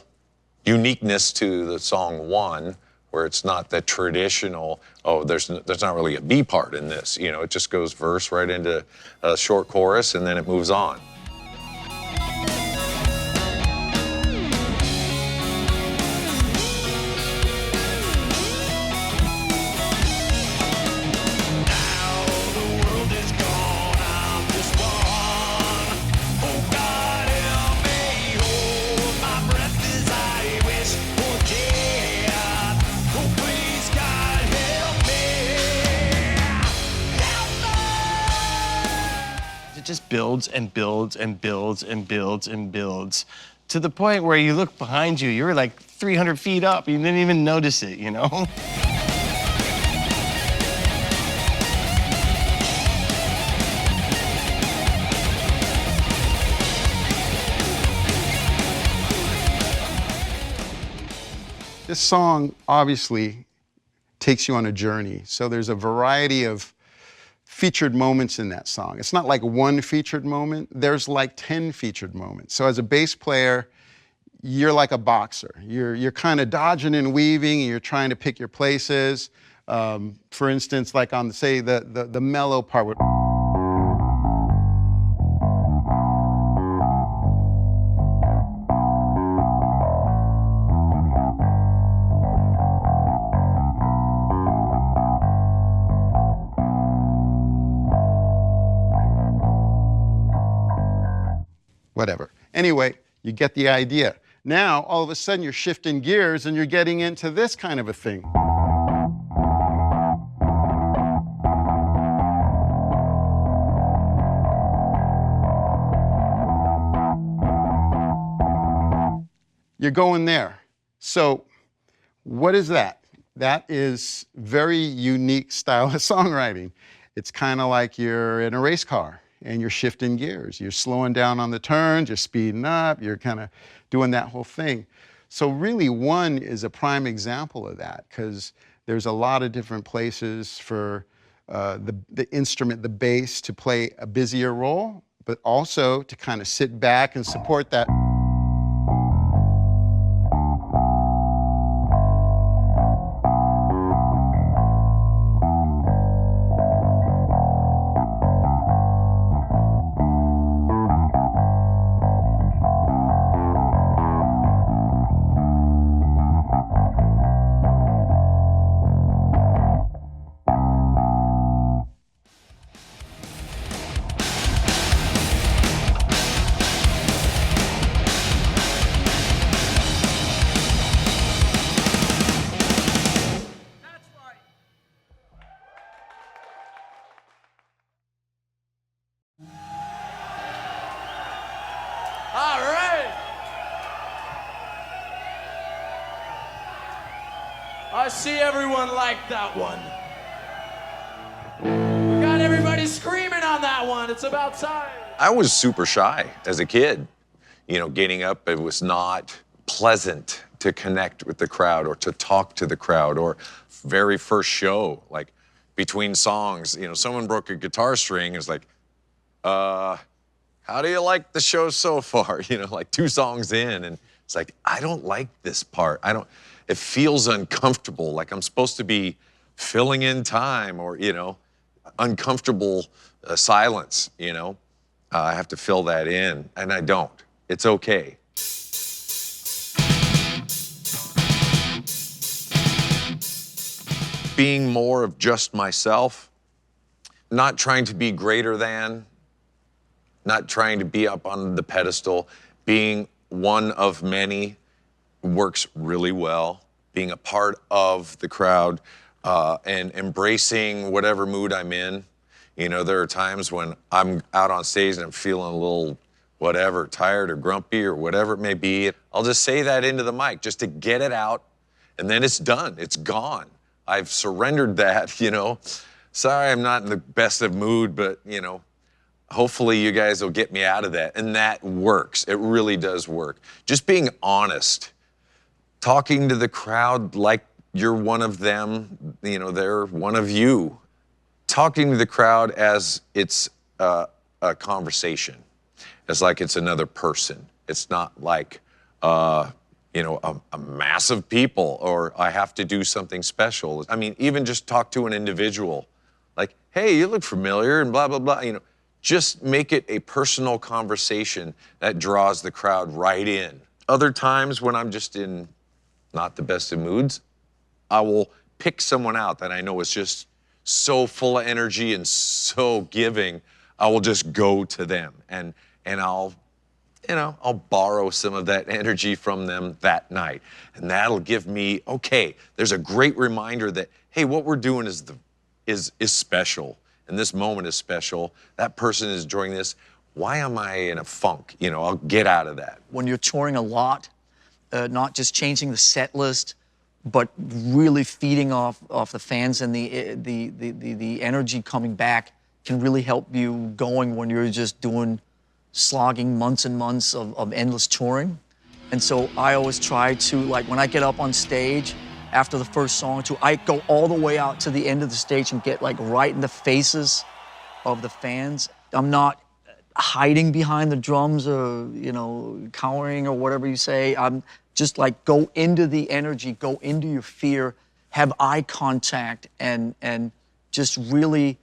uniqueness to the song 1, where it's not the traditional, oh, there's not really a B part in this, you know, it just goes verse right into a short chorus and then it moves on. Just builds to the point where you look behind you, you're like 300 feet up. You didn't even notice it, you know? This song obviously takes you on a journey. So there's a variety of featured moments in that song. It's not like one featured moment, there's like 10 featured moments. So as a bass player, you're like a boxer. You're kind of dodging and weaving, and you're trying to pick your places. For instance, like on, say, the mellow part with whatever. Anyway, you get the idea. Now, all of a sudden, you're shifting gears and you're getting into this kind of a thing. You're going there. So what is that? That is very unique style of songwriting. It's kind of like you're in a race car and you're shifting gears. You're slowing down on the turns, you're speeding up, you're kind of doing that whole thing. So really One is a prime example of that, because there's a lot of different places for the instrument, the bass, to play a busier role, but also to kind of sit back and support that. All right. I see everyone liked that one. We got everybody screaming on that one. It's about time. I was super shy as a kid. You know, getting up, it was not pleasant to connect with the crowd or to talk to the crowd, or very first show, like between songs, you know, someone broke a guitar string. It's like, how do you like the show so far? You know, like 2 songs in, and it's like, I don't like this part. It feels uncomfortable, like I'm supposed to be filling in time, or, you know, uncomfortable silence, you know. I have to fill that in, and I don't. It's okay. Being more of just myself, not trying to be greater than, not trying to be up on the pedestal, being one of many works really well. Being a part of the crowd and embracing whatever mood I'm in. You know, there are times when I'm out on stage and I'm feeling a little whatever, tired or grumpy or whatever it may be. I'll just say that into the mic just to get it out, and then it's done, it's gone. I've surrendered that, you know. Sorry, I'm not in the best of mood, but, you know, hopefully you guys will get me out of that. And that works. It really does work. Just being honest, talking to the crowd like you're one of them, you know, they're one of you. Talking to the crowd as it's a conversation, as like it's another person. It's not like, you know, a mass of people, or I have to do something special. I mean, even just talk to an individual, like, hey, you look familiar, and blah, blah, blah, you know. Just make it a personal conversation that draws the crowd right in. Other times when I'm just in not the best of moods, I will pick someone out that I know is just so full of energy and so giving. I will just go to them, and I'll, you know, I'll borrow some of that energy from them that night. And that'll give me, okay, there's a great reminder that, hey, what we're doing is special. And this moment is special. That person is enjoying this. Why am I in a funk? You know, I'll get out of that. When you're touring a lot, not just changing the set list, but really feeding off the fans, and the energy coming back can really help you going when you're just slogging months and months of endless touring. And so I always try to, like, when I get up on stage, after the first song or two, I go all the way out to the end of the stage and get like right in the faces of the fans. I'm not hiding behind the drums or, you know, cowering or whatever you say. I'm just like, go into the energy, go into your fear, have eye contact, and just really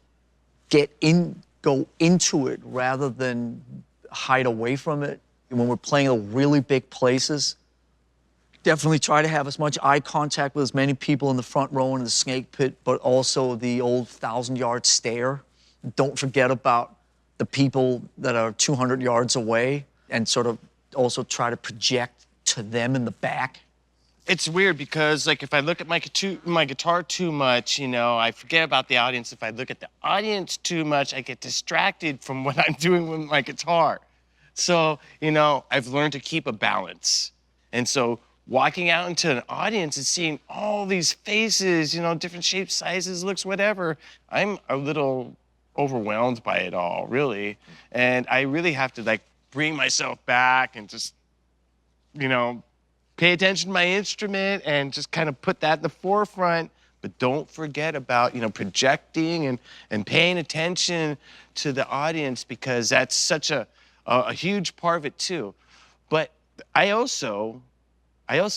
go into it rather than hide away from it. When we're playing in really big places, definitely try to have as much eye contact with as many people in the front row and in the snake pit, but also the old 1,000-yard stare. Don't forget about the people that are 200 yards away. and sort of also try to project to them in the back? It's weird because, like, if I look at my guitar too much, you know, I forget about the audience. If I look at the audience too much, I get distracted from what I'm doing with my guitar. So, you know, I've learned to keep a balance. And so walking out into an audience and seeing all these faces, you know, different shapes, sizes, looks, whatever, I'm a little overwhelmed by it all, really. And I really have to, like, bring myself back and just, you know, pay attention to my instrument and just kind of put that in the forefront. But don't forget about, you know, projecting and paying attention to the audience, because that's such a huge part of it too. But I also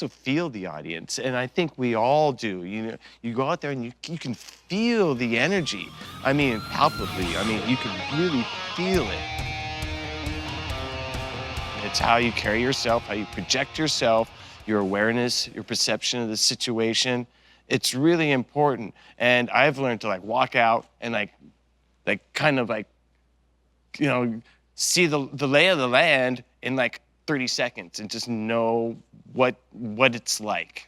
feel the audience, and I think we all do. You know, you go out there and you can feel the energy. I mean, palpably. I mean, you can really feel it. It's how you carry yourself, how you project yourself, your awareness, your perception of the situation. It's really important. And I've learned to, like, walk out and like kind of, like, you know, see the lay of the land in like 30 seconds and just know what it's like.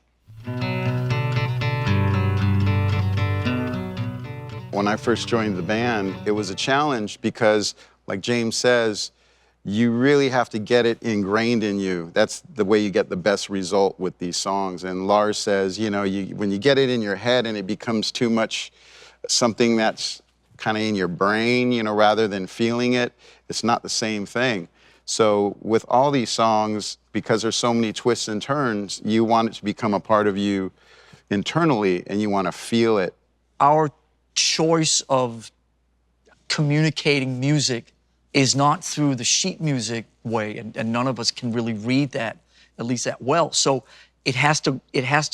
When I first joined the band, it was a challenge because, like James says, you really have to get it ingrained in you. That's the way you get the best result with these songs. And Lars says, you know, when you get it in your head and it becomes too much something that's kind of in your brain, you know, rather than feeling it, it's not the same thing. So with all these songs, because there's so many twists and turns, you want it to become a part of you internally and you want to feel it. Our choice of communicating music is not through the sheet music way, and none of us can really read that, at least that well. So it has to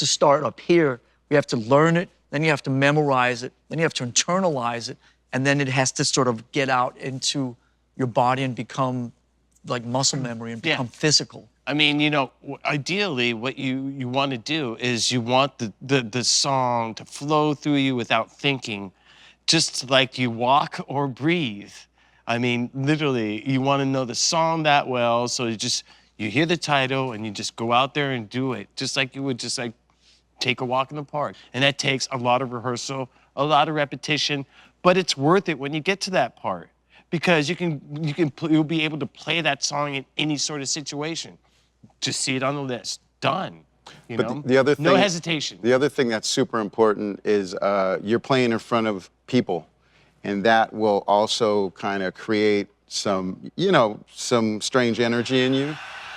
start up here. We have to learn it, then you have to memorize it, then you have to internalize it, and then it has to sort of get out into your body and become like muscle memory and become physical. I mean, you know, ideally what you want to do is you want the song to flow through you without thinking, just like you walk or breathe. I mean, literally, you want to know the song that well, so you hear the title and you just go out there and do it, just like you would just like take a walk in the park. And that takes a lot of rehearsal, a lot of repetition, but it's worth it when you get to that part, because you'll be able to play that song in any sort of situation. Just see it on the list, done. You know? The other thing, no hesitation. The other thing that's super important is you're playing in front of people. And that will also kind of create some, you know, some strange energy in you.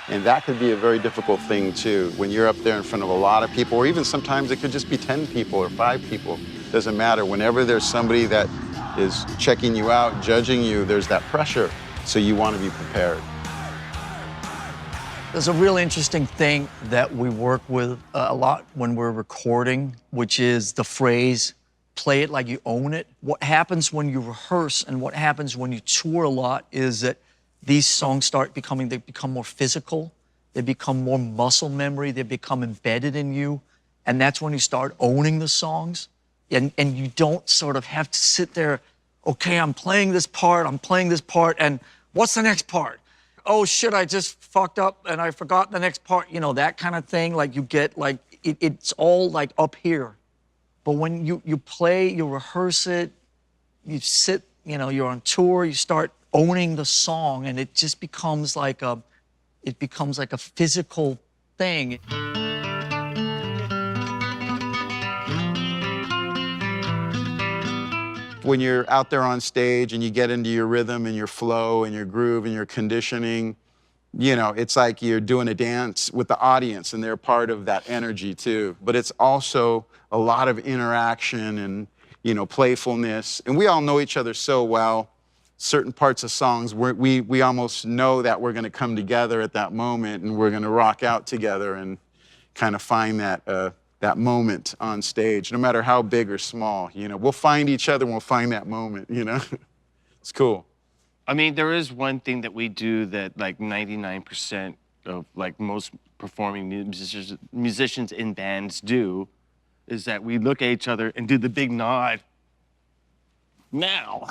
And that could be a very difficult thing too. When you're up there in front of a lot of people, or even sometimes it could just be 10 people or 5 people, doesn't matter. Whenever there's somebody that is checking you out, judging you, there's that pressure. So you want to be prepared. There's a real interesting thing that we work with a lot when we're recording, which is the phrase, play it like you own it. What happens when you rehearse and what happens when you tour a lot is that these songs they become more physical, they become more muscle memory, they become embedded in you, and that's when you start owning the songs. And you don't sort of have to sit there, okay, I'm playing this part, and what's the next part? Oh shit, I just fucked up and I forgot the next part, you know, that kind of thing. Like you get like, it's all like up here. But when you play, you rehearse it, you sit, you know, you're on tour, you start owning the song, and it just becomes like a physical thing. When you're out there on stage and you get into your rhythm and your flow and your groove and your conditioning, you know, it's like you're doing a dance with the audience and they're part of that energy too. But it's also a lot of interaction and, you know, playfulness. And we all know each other so well. Certain parts of songs, we almost know that we're going to come together at that moment and we're going to rock out together and kind of find that moment on stage, no matter how big or small. You know, we'll find each other and we'll find that moment, you know. It's cool. I mean, there is one thing that we do that like 99% of like most performing musicians in bands do, is that we look at each other and do the big nod. Now.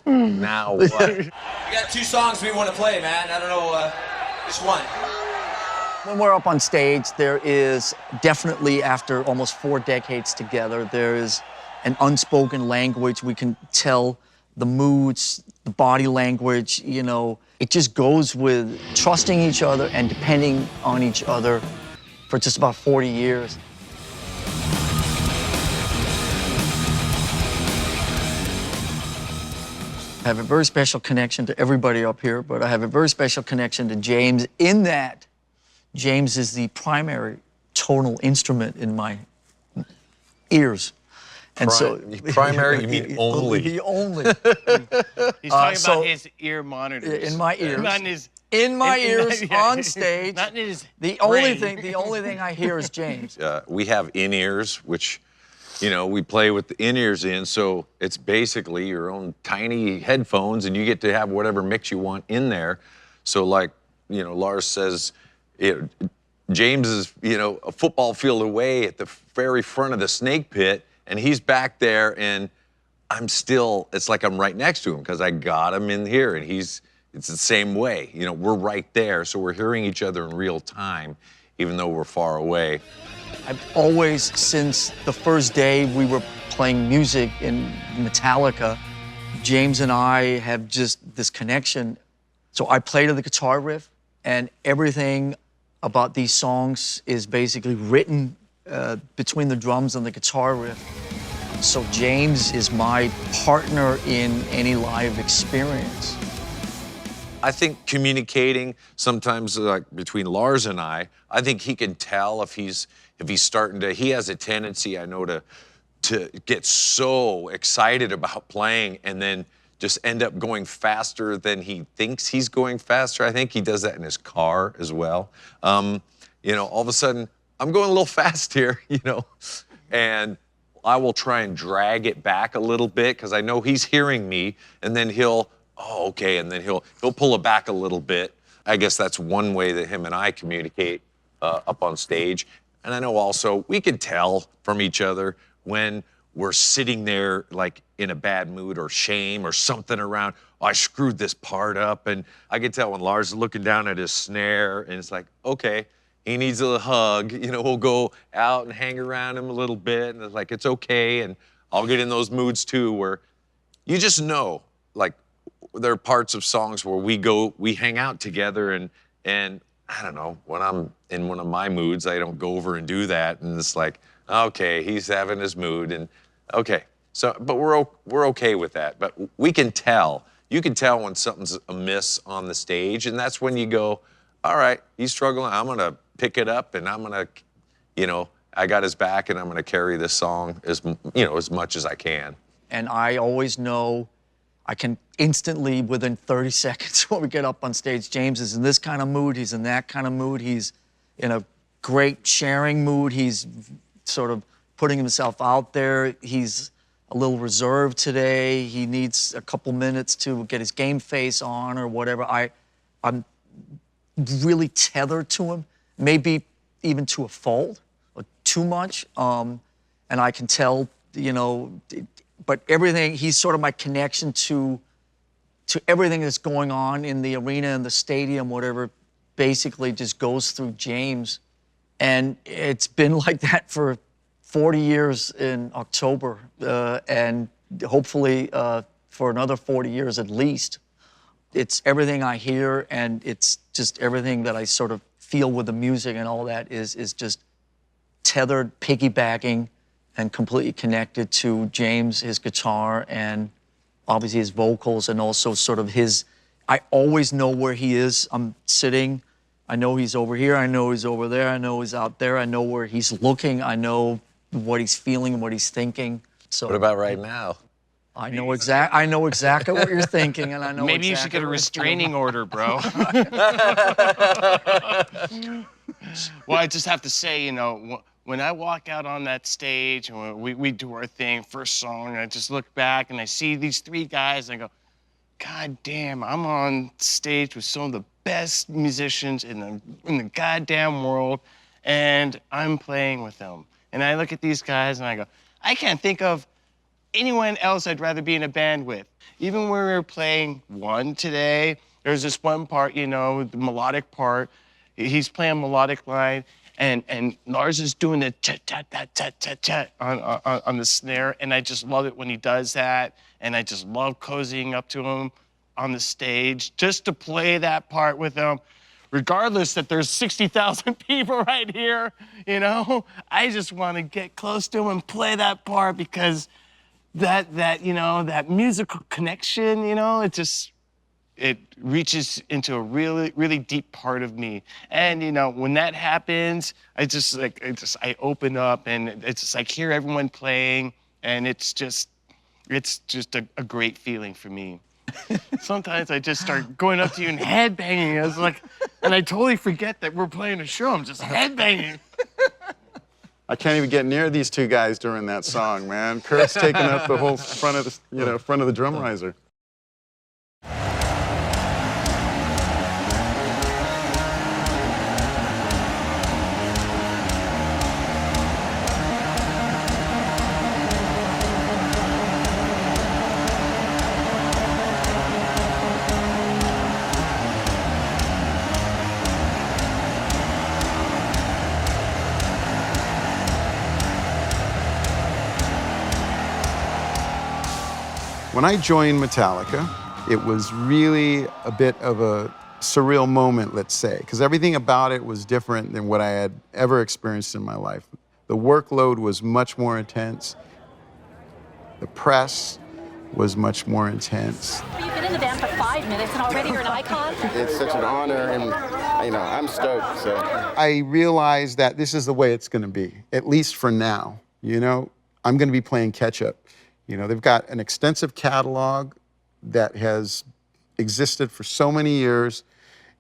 Now what? We got 2 songs we want to play, man. I don't know which one. When we're up on stage, there is definitely, after almost 4 decades together, there is an unspoken language. We can tell the moods, the body language, you know. It just goes with trusting each other and depending on each other for just about 40 years. I have a very special connection to everybody up here, but I have a very special connection to James in that James is the primary tonal instrument in my ears. And primary, you mean only? The only. He's talking about his ear monitors. In my ears. Not in his. In my ears, on stage. Not in his. The only thing I hear is James. We have in-ears, which, you know, we play with the in-ears in, so it's basically your own tiny headphones, and you get to have whatever mix you want in there. So, like, you know, Lars says, James is, you know, a football field away at the very front of the snake pit, and he's back there, and I'm still, it's like I'm right next to him because I got him in here, and it's the same way. You know, we're right there, so we're hearing each other in real time, even though we're far away. I've always, since the first day we were playing music in Metallica, James and I have just this connection. So I play to the guitar riff, and everything about these songs is basically written between the drums and the guitar riff. So James is my partner in any live experience. I think communicating sometimes, like between Lars and I think he can tell if he's starting to, he has a tendency, I know, to get so excited about playing and then just end up going faster than he thinks he's going faster. I think he does that in his car as well. You know, all of a sudden, I'm going a little fast here, you know, and I will try and drag it back a little bit because I know he's hearing me, and then he'll, oh, okay, and then he'll pull it back a little bit. I guess that's one way that him and I communicate up on stage. And I know also we can tell from each other when we're sitting there like in a bad mood or shame or something around, oh, I screwed this part up. And I can tell when Lars is looking down at his snare and it's like, okay, he needs a hug. You know, we'll go out and hang around him a little bit and it's like, it's okay. And I'll get in those moods too where you just know, like, there are parts of songs where we hang out together and I don't know, when I'm in one of my moods, I don't go over and do that. And it's like, okay, he's having his mood and okay. So, but we're okay with that. But we can tell, you can tell when something's amiss on the stage. And that's when you go, all right, he's struggling. I'm going to pick it up and I'm going to, you know, I got his back and I'm going to carry this song as much as I can. And I always know I can instantly, within 30 seconds when we get up on stage, James is in this kind of mood, he's in that kind of mood, he's in a great sharing mood, he's sort of putting himself out there, he's a little reserved today, he needs a couple minutes to get his game face on or whatever. I'm really tethered to him, maybe even to a fault or too much, and I can tell, you know, but everything, he's sort of my connection to everything that's going on in the arena and the stadium, whatever, basically just goes through James. And it's been like that for 40 years in October, and hopefully for another 40 years at least. It's everything I hear, and it's just everything that I sort of feel with the music and all that is just tethered, piggybacking, and completely connected to James, his guitar, and obviously his vocals, and also sort of his, I always know where he is. I'm sitting, I know he's over here, I know he's over there, I know he's out there, I know where he's looking, I know what he's feeling and what he's thinking. So what about right now? I know exactly what you're thinking, and I know Maybe exactly you should get a restraining order, bro. Well, I just have to say, you know, when I walk out on that stage and we do our thing, first song, and I just look back and I see these 3 guys and I go, God damn, I'm on stage with some of the best musicians in the goddamn world, and I'm playing with them. And I look at these guys and I go, I can't think of anyone else I'd rather be in a band with. Even when we were playing one today, there's this one part, you know, the melodic part. He's playing melodic line, and Lars is doing the chat on the snare, and I just love it when he does that, and I just love cozying up to him on the stage just to play that part with him. Regardless that there's 60,000 people right here, you know, I just want to get close to him and play that part because that you know, that musical connection, you know, it reaches into a really deep part of me. And you know, when that happens, I open up and it's just like hear everyone playing, and it's just a great feeling for me. Sometimes I just start going up to you and headbanging. I was like, and I totally forget that we're playing a show. I'm just headbanging. I can't even get near these two guys during that song, man. Kurt's taking up the whole front of the, front of the drum riser. When I joined Metallica, it was really a bit of a surreal moment, let's say, because everything about it was different than what I had ever experienced in my life. The workload was much more intense. The press was much more intense. You've been in the band for 5 minutes and already you're an icon? It's such an honor, and you know, I'm stoked, so. I realized that this is the way it's gonna be, at least for now, you know? I'm gonna be playing catch up. You know, they've got an extensive catalog that has existed for so many years,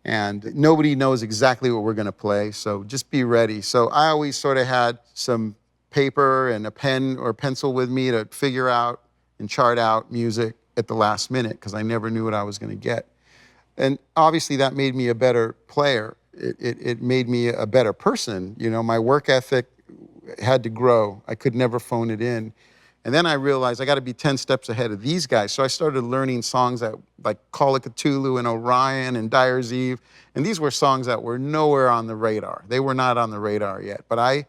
and nobody knows exactly what we're gonna play, so just be ready. So I always sort of had some paper and a pen or pencil with me to figure out and chart out music at the last minute, because I never knew what I was gonna get. And obviously that made me a better player. It made me a better person. You know, my work ethic had to grow. I could never phone it in. And then I realized I got to be 10 steps ahead of these guys. So I started learning songs that like Call of Cthulhu and Orion and Dyer's Eve. And these were songs that were nowhere on the radar. They were not on the radar yet. But I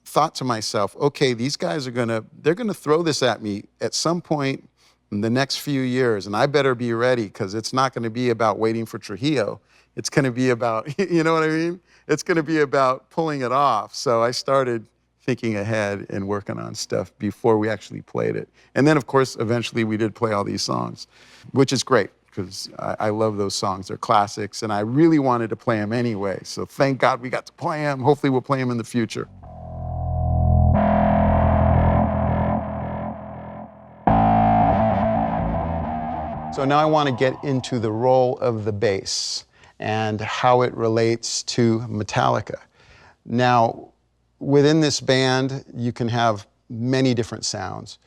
thought to myself, okay, these guys they're gonna throw this at me at some point in the next few years. And I better be ready, because it's not gonna be about waiting for Trujillo. It's gonna be about, you know what I mean? It's gonna be about pulling it off. So I started thinking ahead and working on stuff before we actually played it. And then, of course, eventually we did play all these songs, which is great, because I love those songs. They're classics, and I really wanted to play them anyway. So thank God we got to play them. Hopefully we'll play them in the future. So now I want to get into the role of the bass and how it relates to Metallica. Now, within this band, you can have many different sounds.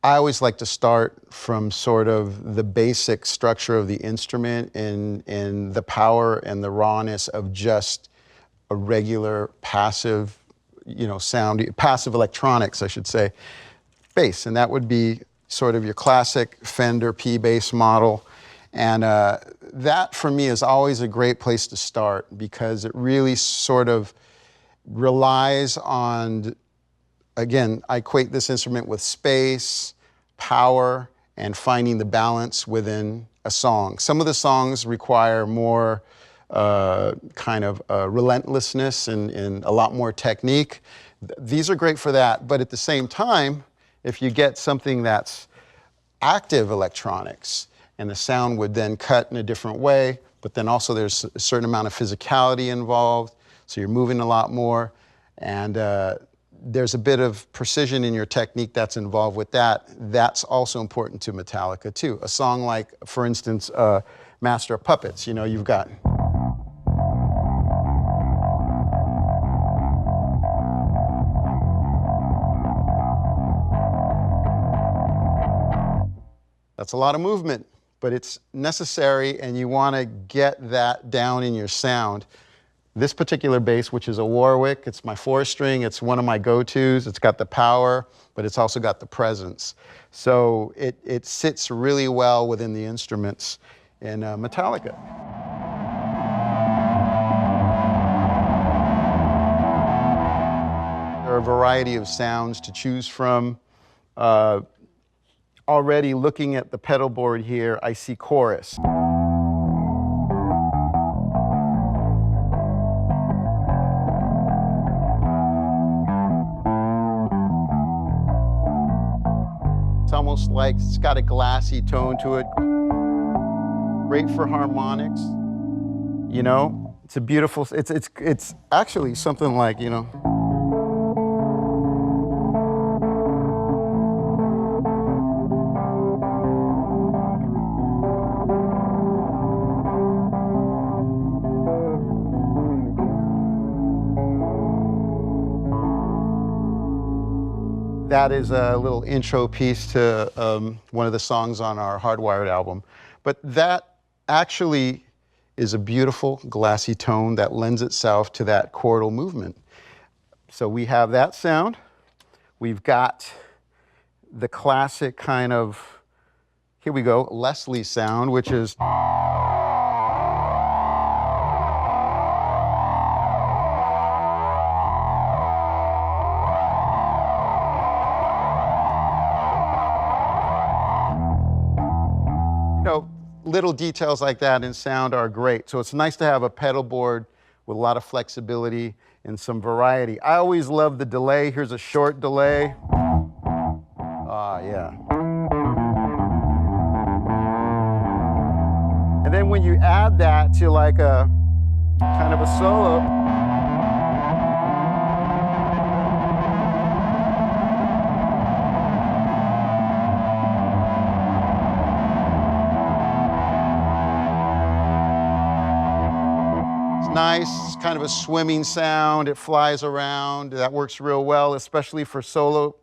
I always like to start from sort of the basic structure of the instrument and the power and the rawness of just a regular passive, you know, sound, passive electronics, I should say, bass. And that would be sort of your classic Fender P bass model. And that, for me, is always a great place to start, because it really sort of relies on, again, I equate this instrument with space, power, and finding the balance within a song. Some of the songs require more kind of relentlessness and a lot more technique. These are great for that, but at the same time, if you get something that's active electronics, and the sound would then cut in a different way, but then also there's a certain amount of physicality involved, so you're moving a lot more, and there's a bit of precision in your technique that's involved with that. That's also important to Metallica too. A song like, for instance, Master of Puppets, you know, you've got that's a lot of movement, but it's necessary, and you want to get that down in your sound. This particular bass, which is a Warwick, it's my 4-string, it's one of my go-tos. It's got the power, but it's also got the presence. So it sits really well within the instruments in Metallica. There are a variety of sounds to choose from. Already looking at the pedal board here, I see chorus. It's almost like it's got a glassy tone to it. Great for harmonics. You know, it's a beautiful, it's actually something like, you know. That is a little intro piece to one of the songs on our Hardwired album. But that actually is a beautiful glassy tone that lends itself to that chordal movement. So we have that sound. We've got the classic kind of, here we go, Leslie sound, which is little details like that in sound are great. So it's nice to have a pedal board with a lot of flexibility and some variety. I always love the delay. Here's a short delay. Yeah. And then when you add that to like a kind of a solo, nice, it's kind of a swimming sound, it flies around, that works real well, especially for solo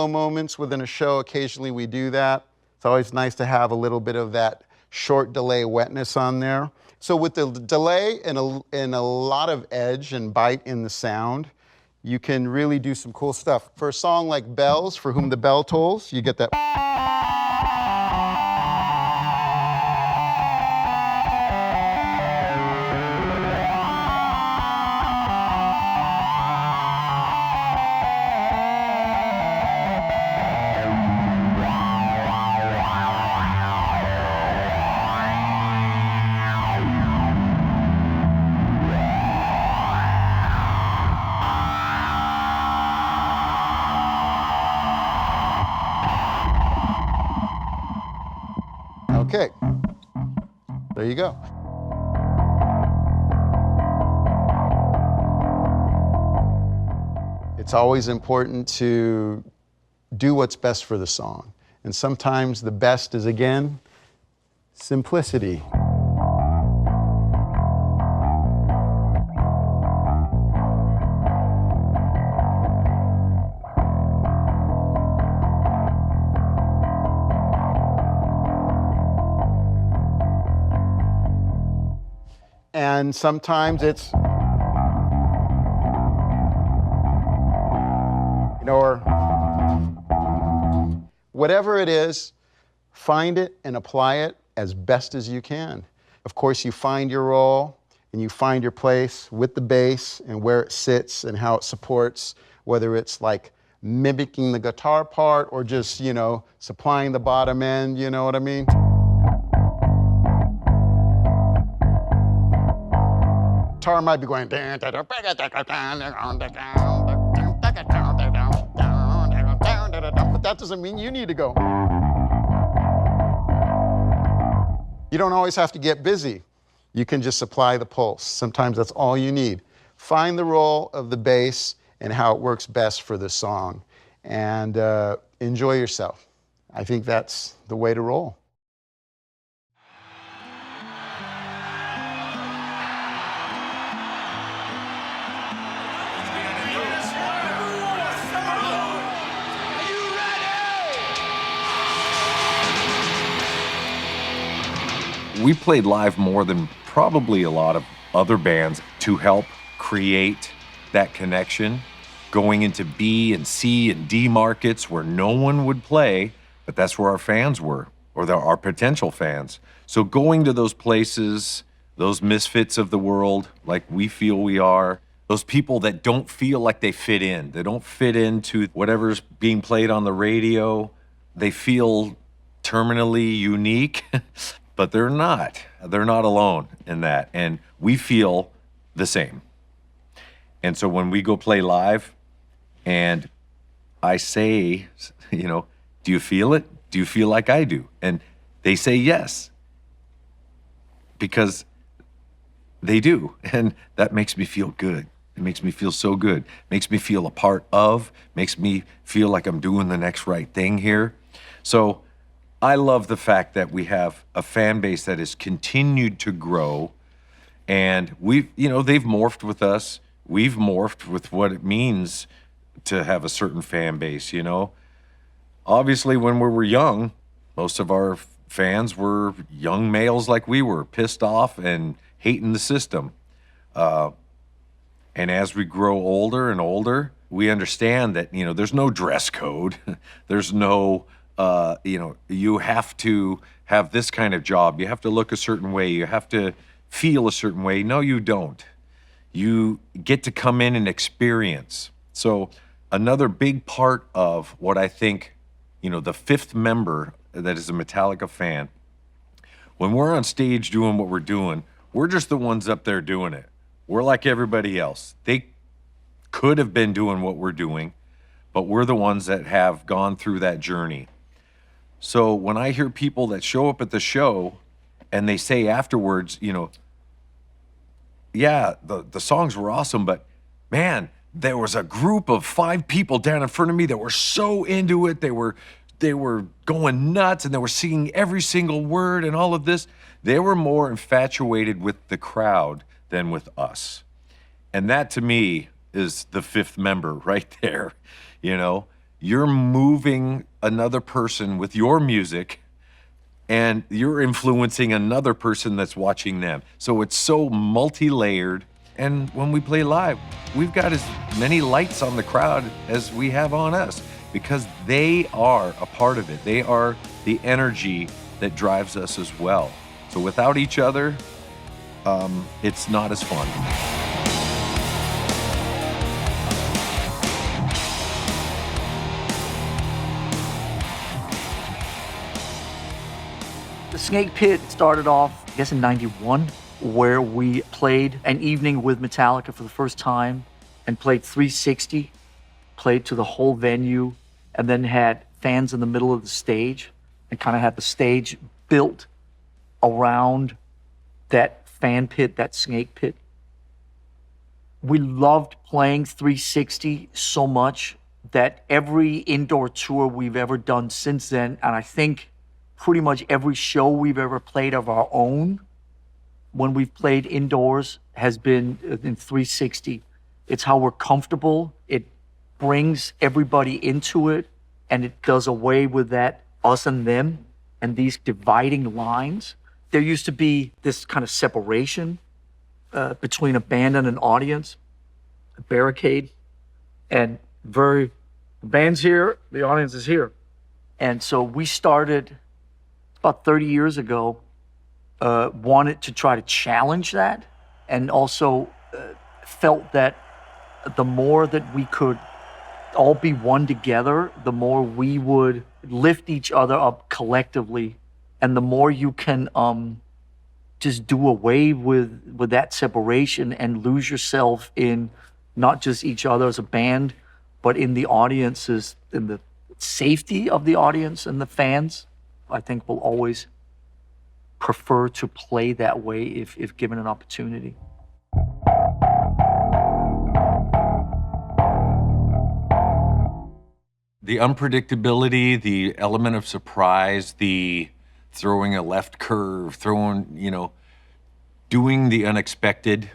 moments within a show. Occasionally we do that. It's always nice to have a little bit of that short delay wetness on there. So with the delay and a lot of edge and bite in the sound, you can really do some cool stuff. For a song like Bells, For Whom the Bell Tolls, you get that. Okay, there you go. It's always important to do what's best for the song. And sometimes the best is, again, simplicity. And sometimes it's, you know, or whatever it is, find it and apply it as best as you can. Of course, you find your role and you find your place with the bass and where it sits and how it supports, whether it's like mimicking the guitar part or just, you know, supplying the bottom end, you know what I mean? Guitar might be going, but that doesn't mean you need to go. You don't always have to get busy. You can just supply the pulse. Sometimes that's all you need. Find the role of the bass and how it works best for the song, and enjoy yourself. I think that's the way to roll. We played live more than probably a lot of other bands. to help create that connection, going into B and C and D markets where no one would play, but that's where our fans were, or our potential fans. So going to those places, those misfits of the world, like we feel we are, those people that don't feel like they fit in, they don't fit into whatever's being played on the radio, they feel terminally unique, but they're not. They're not alone in that. And we feel the same. And so when we go play live and I say, you know, do you feel it? Do you feel like I do? And they say yes, because they do. And that makes me feel good. It makes me feel so good. Makes me feel a part of, makes me feel like I'm doing the next right thing here. So I love the fact that we have a fan base that has continued to grow, and they've morphed with us. We've morphed with what it means to have a certain fan base, you know. Obviously, when we were young, most of our fans were young males like we were, pissed off and hating the system. And as we grow older and older, we understand that, you know, there's no dress code. There's no, you have to have this kind of job. You have to look a certain way. You have to feel a certain way. No, you don't. You get to come in and experience. So another big part of what I think, you know, the fifth member that is a Metallica fan, when we're on stage doing what we're doing, we're just the ones up there doing it. We're like everybody else. They could have been doing what we're doing, but we're the ones that have gone through that journey. So when I hear people that show up at the show and they say afterwards, you know, yeah, the songs were awesome, but man, there was a group of 5 people down in front of me that were so into it. They were going nuts, and they were singing every single word and all of this. They were more infatuated with the crowd than with us. And that to me is the fifth member right there. You know, you're moving another person with your music, and you're influencing another person that's watching them. So it's so multi-layered. And when we play live, we've got as many lights on the crowd as we have on us, because they are a part of it. They are the energy that drives us as well. So without each other, it's not as fun. The Snake Pit started off, I guess, in '91, where we played an evening with Metallica for the first time and played 360, played to the whole venue, and then had fans in the middle of the stage and kind of had the stage built around that fan pit, that Snake Pit. We loved playing 360 so much that every indoor tour we've ever done since then, and I think pretty much every show we've ever played of our own, when we've played indoors, has been in 360. It's how we're comfortable. It brings everybody into it, and it does away with that us and them and these dividing lines. There used to be this kind of separation between a band and an audience, a barricade, and the band's here, the audience is here. And so we started about 30 years ago, wanted to try to challenge that, and also felt that the more that we could all be one together, the more we would lift each other up collectively, and the more you can just do away with that separation and lose yourself in not just each other as a band, but in the audiences, in the safety of the audience and the fans. I think we'll always prefer to play that way if given an opportunity. The unpredictability, the element of surprise, the throwing a left curve, doing the unexpected.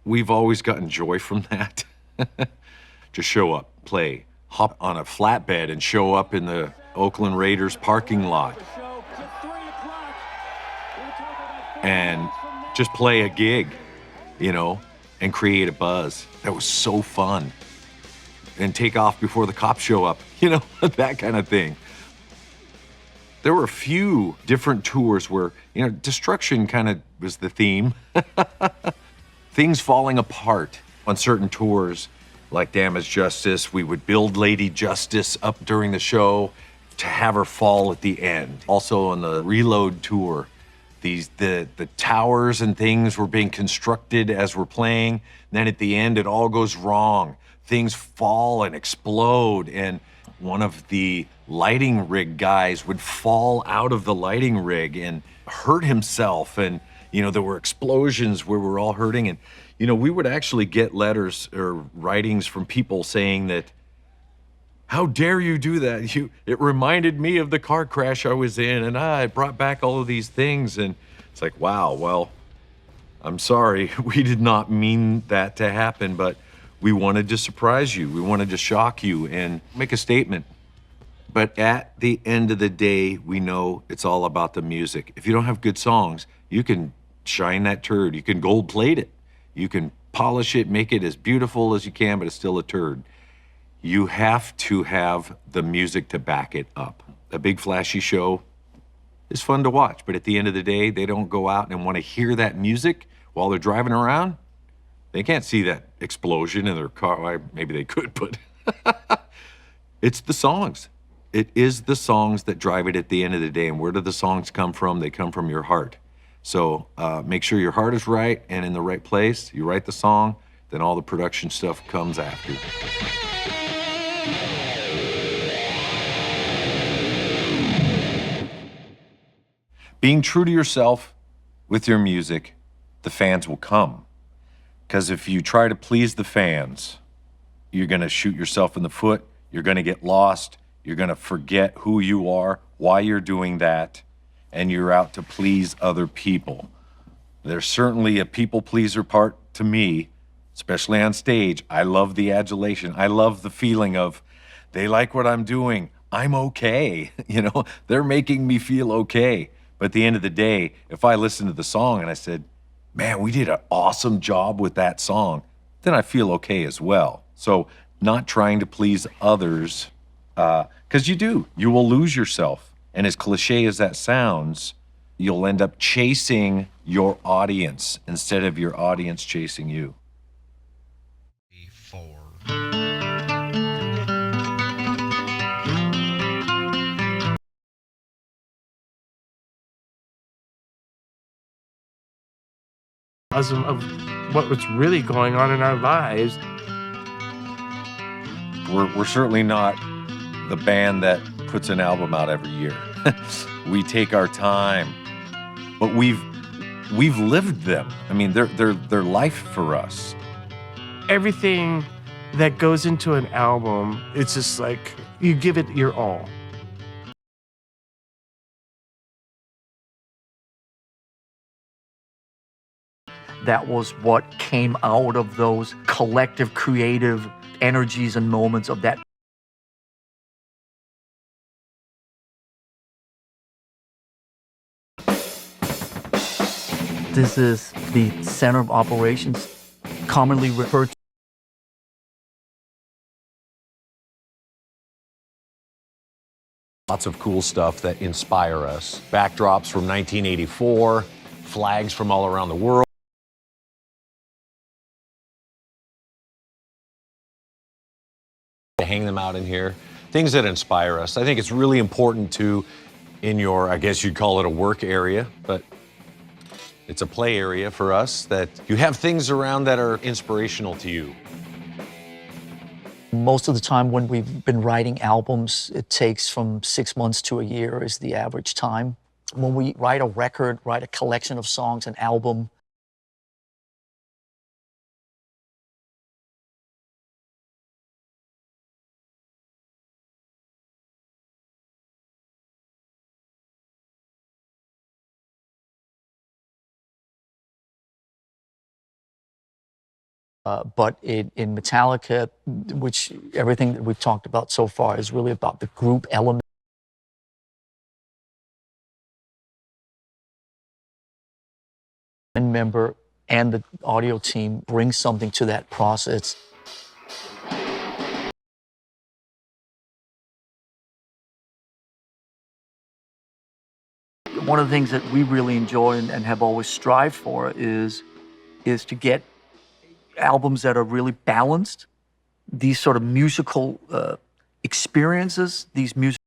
We've always gotten joy from that. Just show up, play, hop on a flatbed and show up in the Oakland Raiders parking lot and just play a gig, and create a buzz. That was so fun. And take off before the cops show up, you know, that kind of thing. There were a few different tours where, you know, destruction kind of was the theme. Things falling apart on certain tours, like Damage Justice. We would build Lady Justice up during the show to have her fall at the end. Also on the Reload tour, the towers and things were being constructed as we're playing. Then at the end, it all goes wrong. Things fall and explode, and one of the lighting rig guys would fall out of the lighting rig and hurt himself. And, you know, there were explosions where we're all hurting. And, you know, we would actually get letters or writings from people saying that, how dare you do that? It reminded me of the car crash I was in, and it brought back all of these things. And it's like, wow, well, I'm sorry. We did not mean that to happen, but we wanted to surprise you. We wanted to shock you and make a statement. But at the end of the day, we know it's all about the music. If you don't have good songs, you can shine that turd. You can gold plate it. You can polish it, make it as beautiful as you can, but it's still a turd. You have to have the music to back it up. A big flashy show is fun to watch, but at the end of the day, they don't go out and want to hear that music while they're driving around. They can't see that explosion in their car. Well, maybe they could, but it's the songs. It is the songs that drive it at the end of the day. And where do the songs come from? They come from your heart. So make sure your heart is right and in the right place. You write the song, then all the production stuff comes after. Being true to yourself with your music, the fans will come. Because if you try to please the fans, you're going to shoot yourself in the foot. You're going to get lost. You're going to forget who you are, why you're doing that, and you're out to please other people. There's certainly a people pleaser part to me, especially on stage. I love the adulation. I love the feeling of they like what I'm doing. I'm okay. You know, they're making me feel okay. But at the end of the day, if I listen to the song and I said, man, we did an awesome job with that song, then I feel okay as well. So not trying to please others, because you will lose yourself. And as cliche as that sounds, you'll end up chasing your audience instead of your audience chasing you. Because of what was really going on in our lives. We're certainly not the band that puts an album out every year. We take our time, but we've lived them. I mean, they're life for us. Everything that goes into an album, it's just like you give it your all. That was what came out of those collective creative energies and moments of that. This is the center of operations, commonly referred to. Lots of cool stuff that inspire us. Backdrops from 1984, flags from all around the world. To hang them out in here, things that inspire us. I think it's really important to, in your, I guess you'd call it a work area, but it's a play area for us, that you have things around that are inspirational to you. Most of the time when we've been writing albums, it takes from 6 months to a year is the average time. When we write a record, write a collection of songs, an album, but in Metallica, which everything that we've talked about so far is really about the group element. Member and the audio team bring something to that process. One of the things that we really enjoy and have always strived for is to get albums that are really balanced. These sort of musical experiences, these music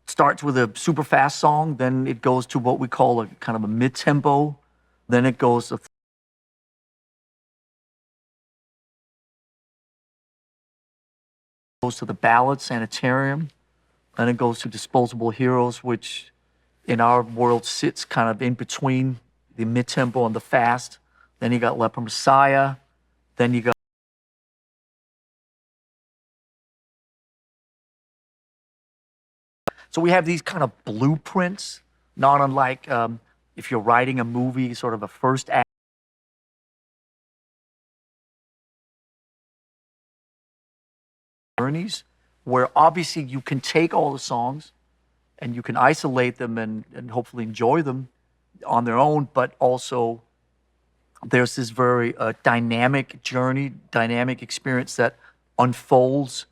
starts with a super fast song, then it goes to what we call a kind of a mid-tempo, then it goes to the ballad Sanitarium, then it goes to Disposable Heroes, which in our world sits kind of in between the mid-tempo and the fast. Then you got Leper Messiah, then you got so we have these kind of blueprints, not unlike if you're writing a movie, sort of a first act. Journeys, where obviously you can take all the songs and you can isolate them and hopefully enjoy them on their own, but also there's this very dynamic journey, dynamic experience that unfolds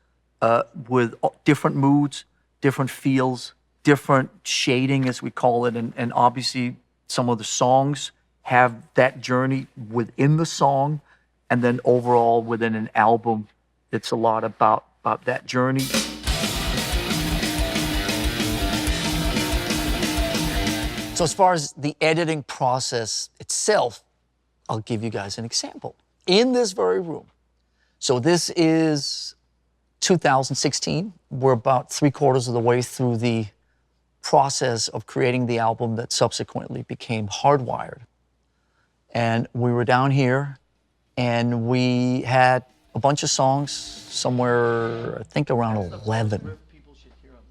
with different moods, different feels, different shading, as we call it, and obviously some of the songs have that journey within the song, and then overall within an album, it's a lot about that journey. So as far as the editing process itself, I'll give you guys an example. In this very room, so this is 2016. We're about 3/4 of the way through the process of creating the album that subsequently became Hardwired. And we were down here and we had a bunch of songs, somewhere, I think around 11.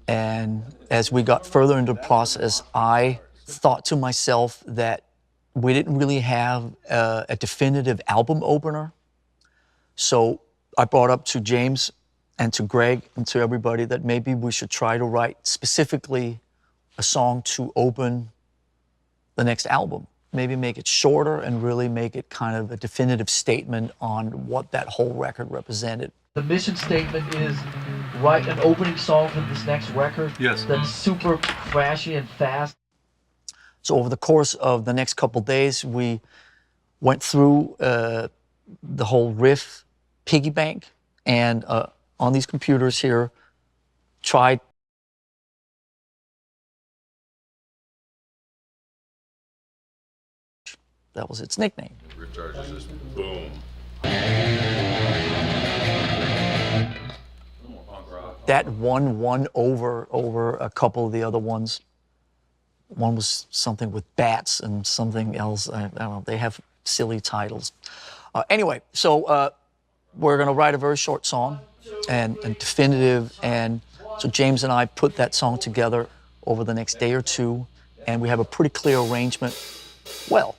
And as we got further into the process, I thought to myself that we didn't really have a definitive album opener. So I brought up to James and to Greg and to everybody that maybe we should try to write specifically a song to open the next album. Maybe make it shorter and really make it kind of a definitive statement on what that whole record represented. The mission statement is write an opening song for this next record. Yes. That's super flashy and fast. So over the course of the next couple days, we went through the whole riff piggy bank and on these computers here, tried that was its nickname. Riff Charge is just boom. That won over a couple of the other ones. One was something with bats and something else. I don't know. They have silly titles. Anyway, so we're going to write a very short song and definitive. And so James and I put that song together over the next day or two, and we have a pretty clear arrangement. Well,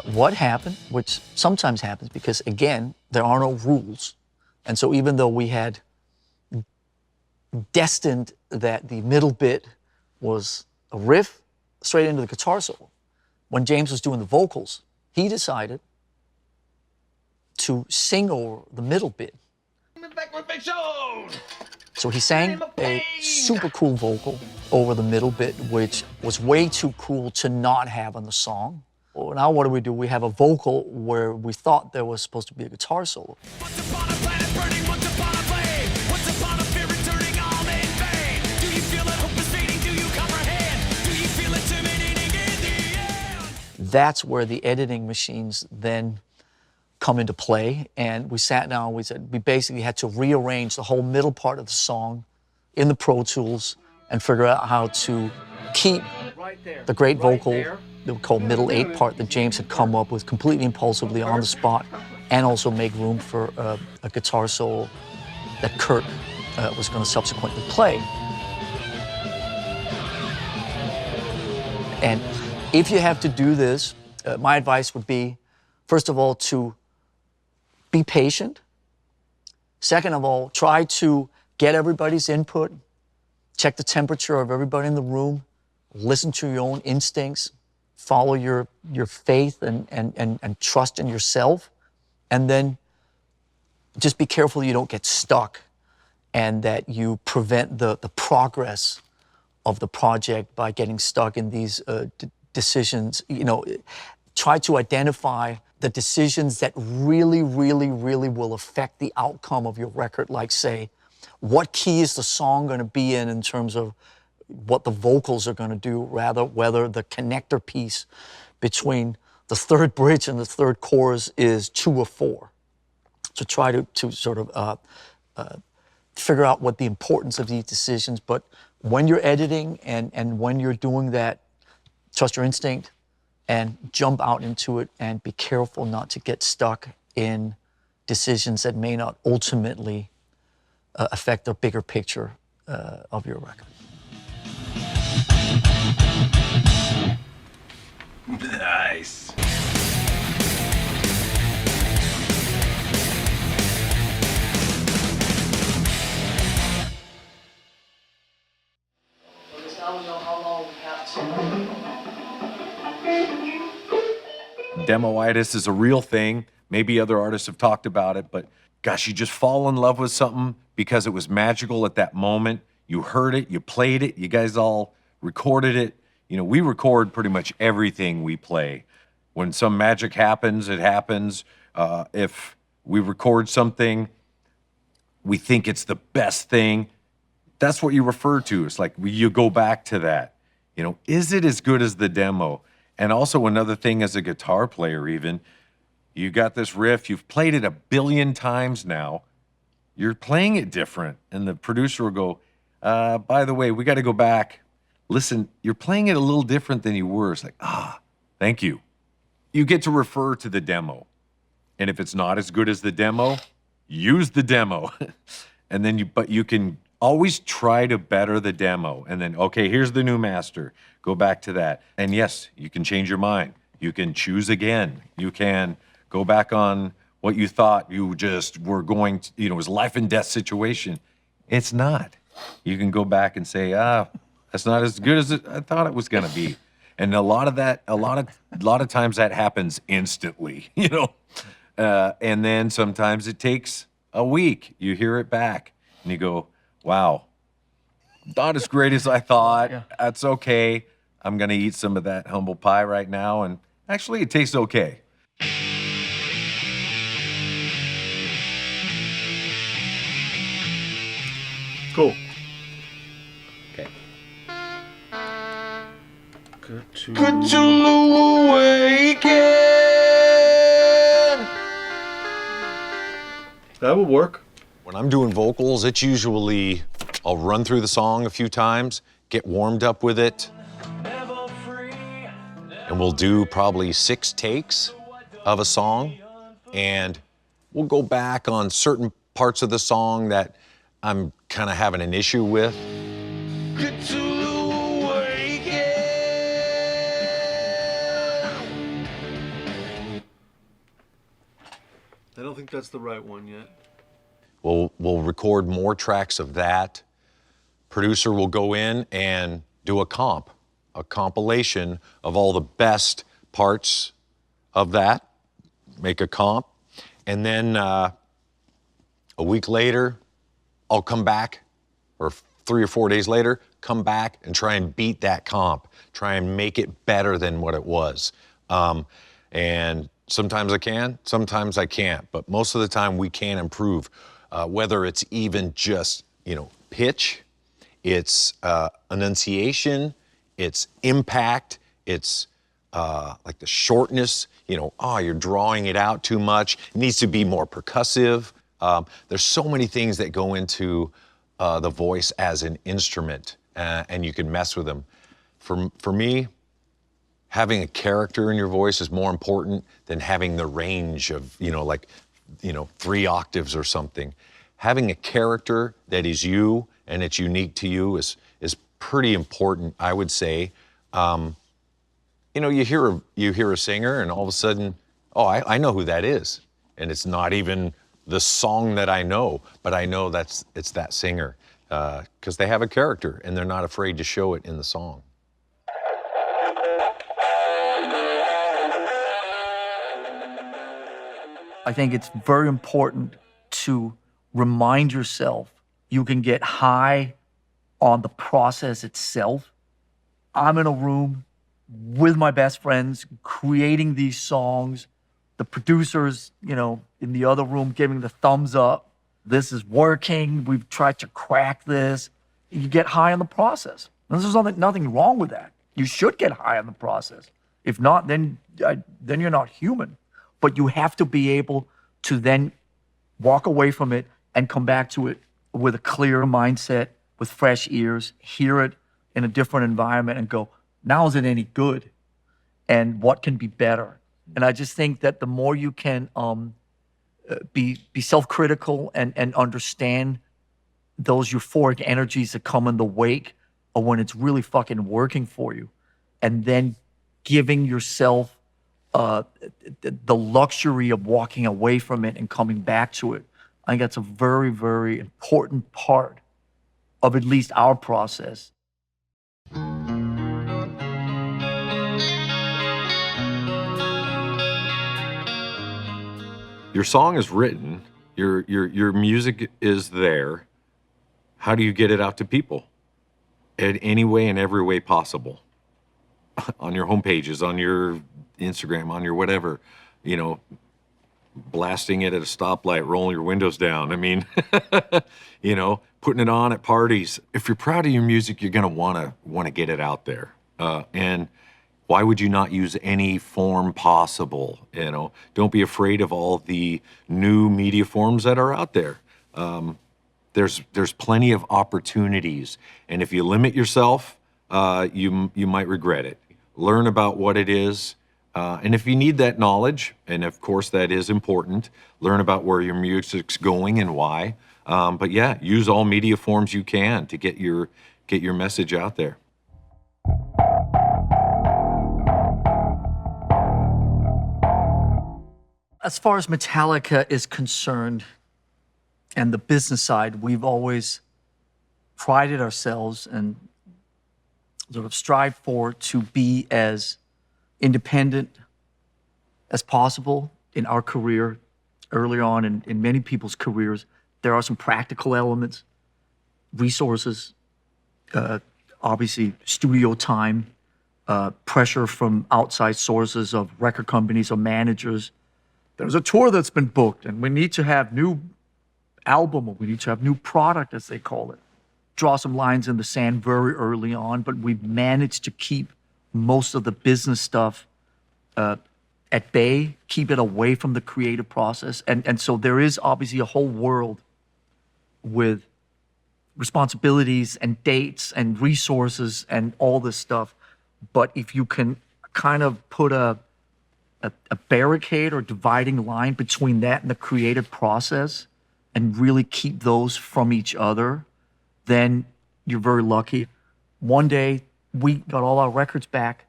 what happened, which sometimes happens because, again, there are no rules. And so even though we had destined that the middle bit was a riff straight into the guitar solo, when James was doing the vocals, he decided to sing over the middle bit. So he sang a super cool vocal over the middle bit, which was way too cool to not have on the song. Well, now what do? We have a vocal where we thought there was supposed to be a guitar solo. That's where the editing machines then come into play. And we sat down and we said, we basically had to rearrange the whole middle part of the song in the Pro Tools and figure out how to keep the great vocal that we call middle eight part that James had come up with completely impulsively on the spot, and also make room for a guitar solo that Kurt was going to subsequently play. And if you have to do this, my advice would be, first of all, to be patient. Second of all, try to get everybody's input check the temperature of everybody in the room, listen to your own instincts, follow your faith and trust in yourself, and then just be careful you don't get stuck and that you prevent the progress of the project by getting stuck in these decisions. You know, try to identify the decisions that really, really, really will affect the outcome of your record. Like, say, what key is the song going to be in terms of what the vocals are going to do, rather whether the connector piece between the third bridge and the third chorus is 2 or 4. So try to sort of figure out what the importance of these decisions. But when you're editing and when you're doing that, trust your instinct and jump out into it, and be careful not to get stuck in decisions that may not ultimately affect the bigger picture of your record. Nice. Demoitis is a real thing. Maybe other artists have talked about it, but gosh, you just fall in love with something because it was magical at that moment. You heard it, you played it, you guys all recorded it. You know, we record pretty much everything we play. When some magic happens, it happens. If we record something, we think it's the best thing. That's what you refer to. It's like you go back to that. You know, is it as good as the demo? And also another thing as a guitar player even, you got this riff, you've played it 1 billion times now, you're playing it different. And the producer will go, by the way, we got to go back. Listen, you're playing it a little different than you were. It's like, thank you. You get to refer to the demo. And if it's not as good as the demo, use the demo. And then but you can always try to better the demo. And then, okay, here's the new master. Go back to that. And yes, you can change your mind. You can choose again. You can go back on what you thought you just were going to, it was a life and death situation. It's not. You can go back and say, that's not as good as I thought it was going to be. And a lot of times that happens instantly, and then sometimes it takes a week. You hear it back and you go, wow, not as great as I thought. Yeah. That's okay. I'm going to eat some of that humble pie right now. And actually it tastes okay. Cool. Okay. Good to awaken. That would work. When I'm doing vocals, it's usually I'll run through the song a few times, get warmed up with it, and we'll do probably 6 takes of a song, and we'll go back on certain parts of the song that I'm kind of having an issue with. Good to awaken. I don't think that's the right one yet. We'll record more tracks of that. Producer will go in and do a compilation of all the best parts of that, make a comp, and then a week later, I'll come back, or 3 or 4 days later, come back and try and beat that comp, try and make it better than what it was. And sometimes I can, sometimes I can't, but most of the time we can improve, whether it's even just, pitch, it's enunciation, it's impact, it's like the shortness, you're drawing it out too much, it needs to be more percussive. There's so many things that go into the voice as an instrument, and you can mess with them. For me, having a character in your voice is more important than having the range of, 3 octaves or something. Having a character that is you and it's unique to you is pretty important, I would say. You hear a singer and all of a sudden, I know who that is. And it's not even the song that I know, but I know it's that singer. because they have a character and they're not afraid to show it in the song. I think it's very important to remind yourself you can get high on the process itself. I'm in a room with my best friends creating these songs. The producers, in the other room giving the thumbs up. This is working. We've tried to crack this. You get high on the process. And there's nothing wrong with that. You should get high on the process. If not, then you're not human. But you have to be able to then walk away from it and come back to it with a clear mindset, with fresh ears, hear it in a different environment and go, now is it any good? And what can be better? And I just think that the more you can be self-critical and understand those euphoric energies that come in the wake of when it's really fucking working for you, and then giving yourself the luxury of walking away from it and coming back to it. I think that's a very, very important part of at least our process. Your song is written, your music is there. How do you get it out to people? In any way and every way possible. On your homepages, on your Instagram, on your whatever, blasting it at a stoplight, rolling your windows down. I mean, putting it on at parties. If you're proud of your music, you're gonna wanna get it out there. And why would you not use any form possible? Don't be afraid of all the new media forms that are out there. There's plenty of opportunities, and if you limit yourself, you might regret it. Learn about what it is, and if you need that knowledge, and of course that is important, learn about where your music's going and why. But yeah, use all media forms you can to get your message out there. As far as Metallica is concerned, and the business side, we've always prided ourselves and sort of strive for to be as independent as possible in our career. Early on in many people's careers, there are some practical elements, resources, obviously studio time, pressure from outside sources of record companies or managers. There's a tour that's been booked and we need to have new album, or we need to have new product, as they call it. Draw some lines in the sand very early on, but we've managed to keep most of the business stuff at bay, keep it away from the creative process. And so there is obviously a whole world with responsibilities and dates and resources and all this stuff. But if you can kind of put a barricade or dividing line between that and the creative process and really keep those from each other, then you're very lucky. One day, we got all our records back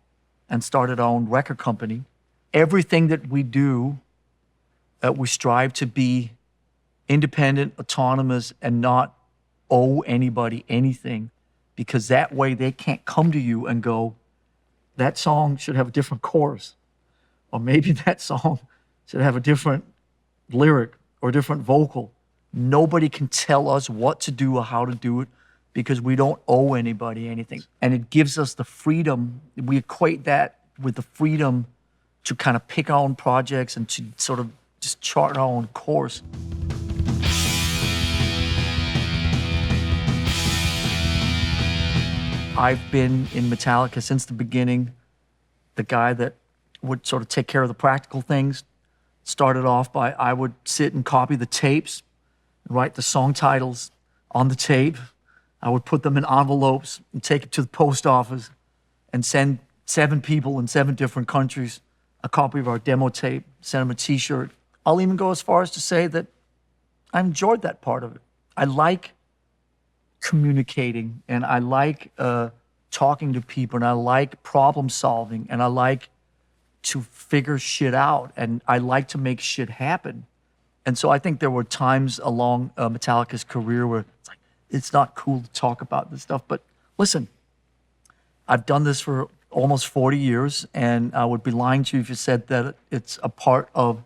and started our own record company. Everything that we do, we strive to be independent, autonomous, and not owe anybody anything, because that way they can't come to you and go, that song should have a different chorus, or maybe that song should have a different lyric or a different vocal. Nobody can tell us what to do or how to do it, because we don't owe anybody anything. And it gives us the freedom. We equate that with the freedom to kind of pick our own projects and to sort of just chart our own course. I've been in Metallica since the beginning, the guy that would sort of take care of the practical things. Started off by, I would sit and copy the tapes, write the song titles on the tape. I would put them in envelopes and take it to the post office and send 7 people in 7 different countries a copy of our demo tape, send them a t-shirt. I'll even go as far as to say that I enjoyed that part of it. I like communicating, and I like talking to people, and I like problem solving, and I like to figure shit out, and I like to make shit happen. And so I think there were times along Metallica's career where it's like, it's not cool to talk about this stuff. But listen, I've done this for almost 40 years, and I would be lying to you if you said that it's a part of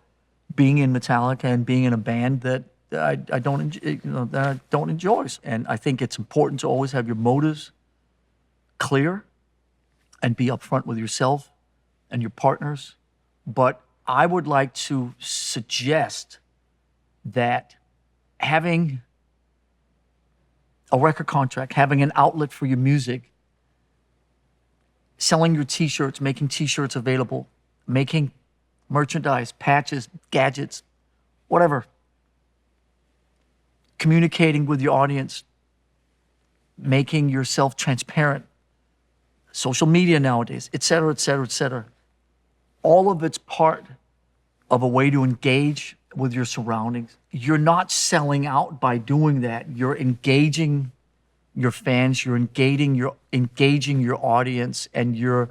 being in Metallica and being in a band that I don't enjoy, that I don't enjoy. And I think it's important to always have your motives clear and be upfront with yourself and your partners. But I would like to suggest that having a record contract, having an outlet for your music, selling your t-shirts, making t-shirts available, making merchandise, patches, gadgets, whatever, communicating with your audience, making yourself transparent, social media nowadays, et cetera, et cetera, et cetera. All of it's part of a way to engage with your surroundings. You're not selling out by doing that. You're engaging your fans, you're engaging your audience, and you're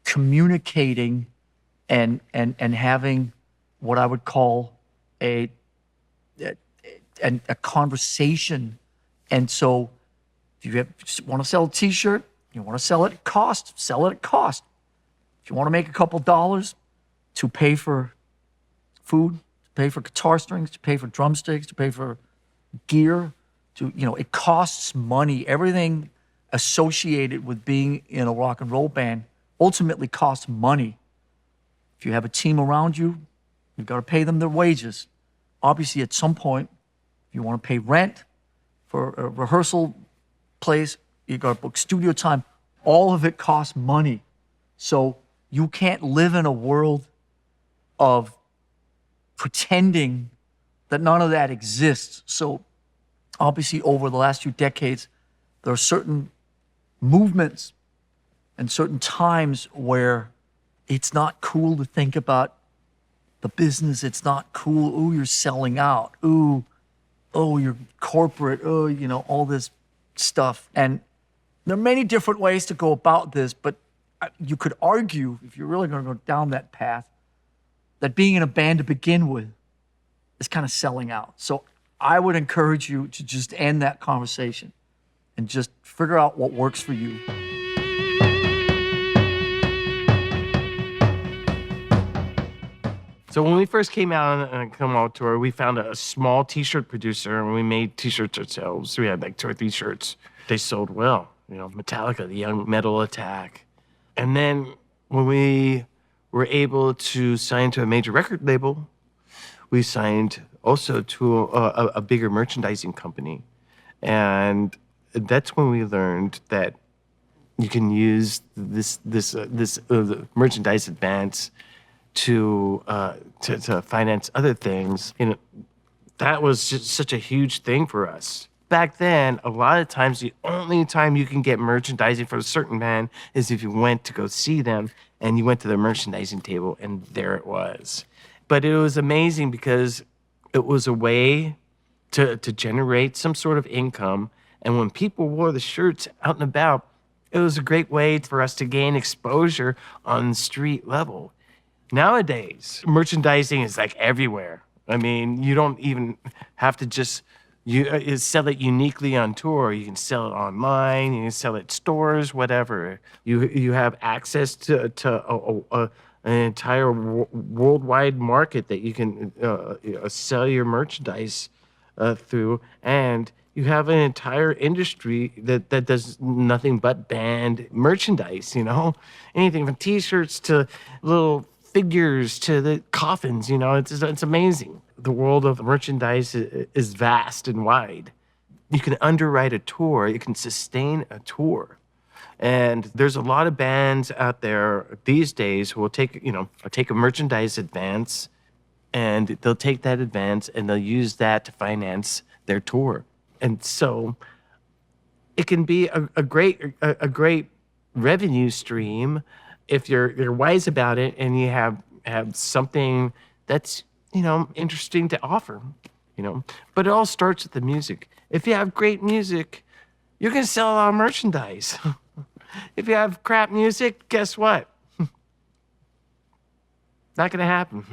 communicating and having what I would call a conversation. And so if you want to sell a t-shirt, you want to sell it at cost, sell it at cost. If you want to make a couple dollars to pay for food, to pay for guitar strings, to pay for drumsticks, to pay for gear, it costs money. Everything associated with being in a rock and roll band ultimately costs money. If you have a team around you, you've got to pay them their wages. Obviously, at some point, if you want to pay rent for a rehearsal place, you got to book studio time. All of it costs money. So you can't live in a world of pretending that none of that exists. So obviously, over the last few decades, there are certain movements and certain times where it's not cool to think about the business. It's not cool. Ooh, you're selling out. Ooh, oh, you're corporate. Oh, all this stuff. And there are many different ways to go about this, but you could argue, if you're really going to go down that path, that being in a band to begin with is kind of selling out. So I would encourage you to just end that conversation and just figure out what works for you. So when we first came out on a come out tour, we found a small t-shirt producer and we made t-shirts ourselves. We had like 2 or 3 shirts. They sold well. Metallica, the Young Metal Attack. And then when we were able to sign to a major record label, we signed also to a bigger merchandising company. And that's when we learned that you can use this merchandise advance to finance other things. That was just such a huge thing for us. Back then, a lot of times, the only time you can get merchandising for a certain band is if you went to go see them and you went to the merchandising table and there it was. But it was amazing because it was a way to generate some sort of income. And when people wore the shirts out and about, it was a great way for us to gain exposure on the street level. Nowadays, merchandising is like everywhere. I mean, you don't even have to just sell it uniquely on tour. You can sell it online. You can sell it at stores, whatever. You have access to an entire worldwide market that you can sell your merchandise through, and you have an entire industry that does nothing but band merchandise. Anything from T-shirts to little figures to the coffins. It's amazing. The world of merchandise is vast and wide. You can underwrite a tour. You can sustain a tour. And there's a lot of bands out there these days who will take a merchandise advance, and they'll take that advance and they'll use that to finance their tour. And so it can be a great revenue stream if you're wise about it and you have something that's interesting to offer. But it all starts with the music. If you have great music, you're gonna sell a lot of merchandise. If you have crap music, guess what? Not gonna happen.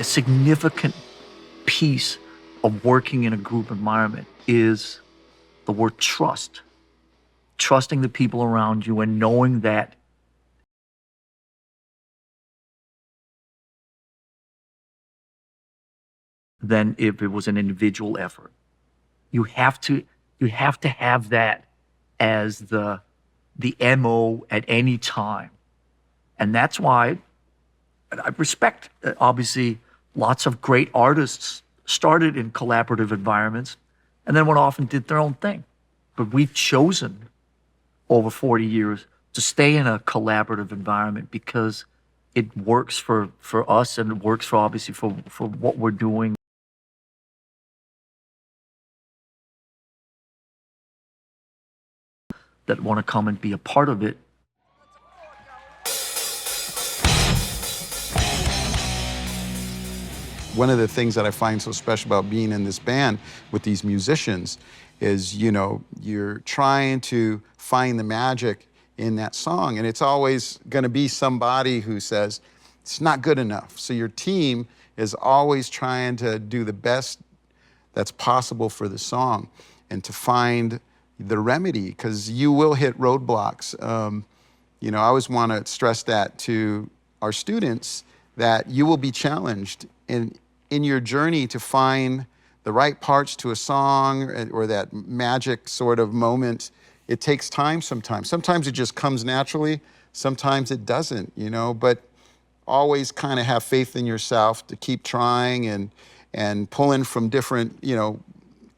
a significant piece of working in a group environment is the word trust. Trusting the people around you and knowing that than if it was an individual effort. You have to have that as the MO at any time. And that's why I respect, obviously, lots of great artists started in collaborative environments and then went off and did their own thing. But we've chosen over 40 years to stay in a collaborative environment because it works for us and it works for, obviously, for what we're doing. That want to come and be a part of it. One of the things that I find so special about being in this band with these musicians is, you know, you're trying to find the magic in that song, and it's always going to be somebody who says, it's not good enough. So your team is always trying to do the best that's possible for the song and to find the remedy, because you will hit roadblocks. You know, I always want to stress that to our students, that you will be challenged in your journey to find the right parts to a song or that magic sort of moment. It takes time sometimes. Sometimes it just comes naturally. Sometimes it doesn't, you know, but always kind of have faith in yourself to keep trying and pulling from different, you know,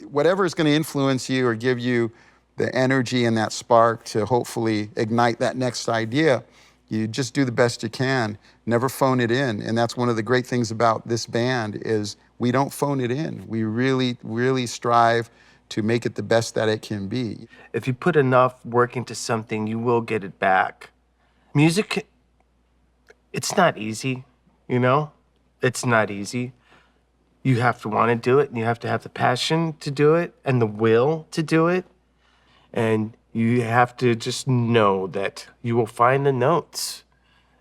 whatever is going to influence you or give you the energy and that spark to hopefully ignite that next idea. You just do the best you can, never phone it in. And that's one of the great things about this band is we don't phone it in. We really, really strive to make it the best that it can be. If you put enough work into something, you will get it back. Music, it's not easy, you know? It's not easy. You have to want to do it, and you have to have the passion to do it and the will to do it. And you have to just know that you will find the notes,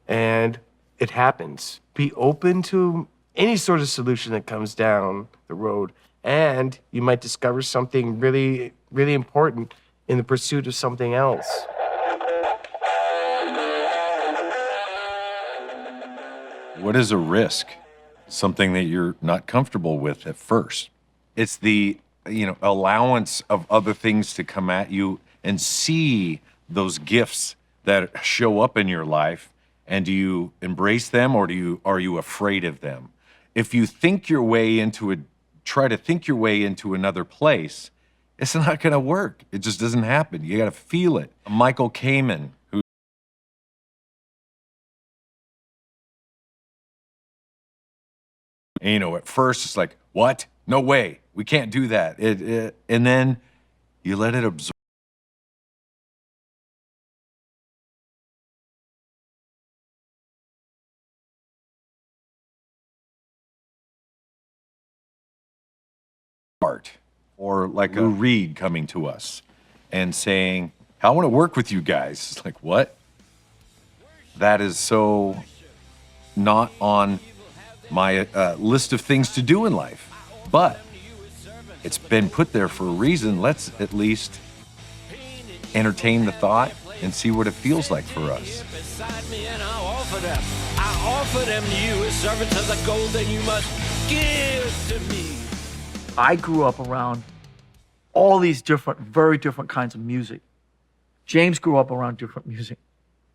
and it happens. Be open to any sort of solution that comes down the road, and you might discover something really, really important in the pursuit of something else. What is a risk? Something that you're not comfortable with at first. It's the, you know, allowance of other things to come at you and see those gifts that show up in your life, and do you embrace them or are you afraid of them? If you think your way into try to think your way into another place, it's not going to work. It just doesn't happen. You got to feel it. Michael Kamen, who and, you know, at first it's like, what? No way. We can't do that. And then you let it absorb. Art, or like Lou Reed coming to us and saying, I want to work with you guys. It's like, what? That is so not on my list of things to do in life, but it's been put there for a reason. Let's at least entertain the thought and see what it feels like for us. I offer them to you as servants of the gold that you must give to me. I grew up around all these different, very different kinds of music. James grew up around different music.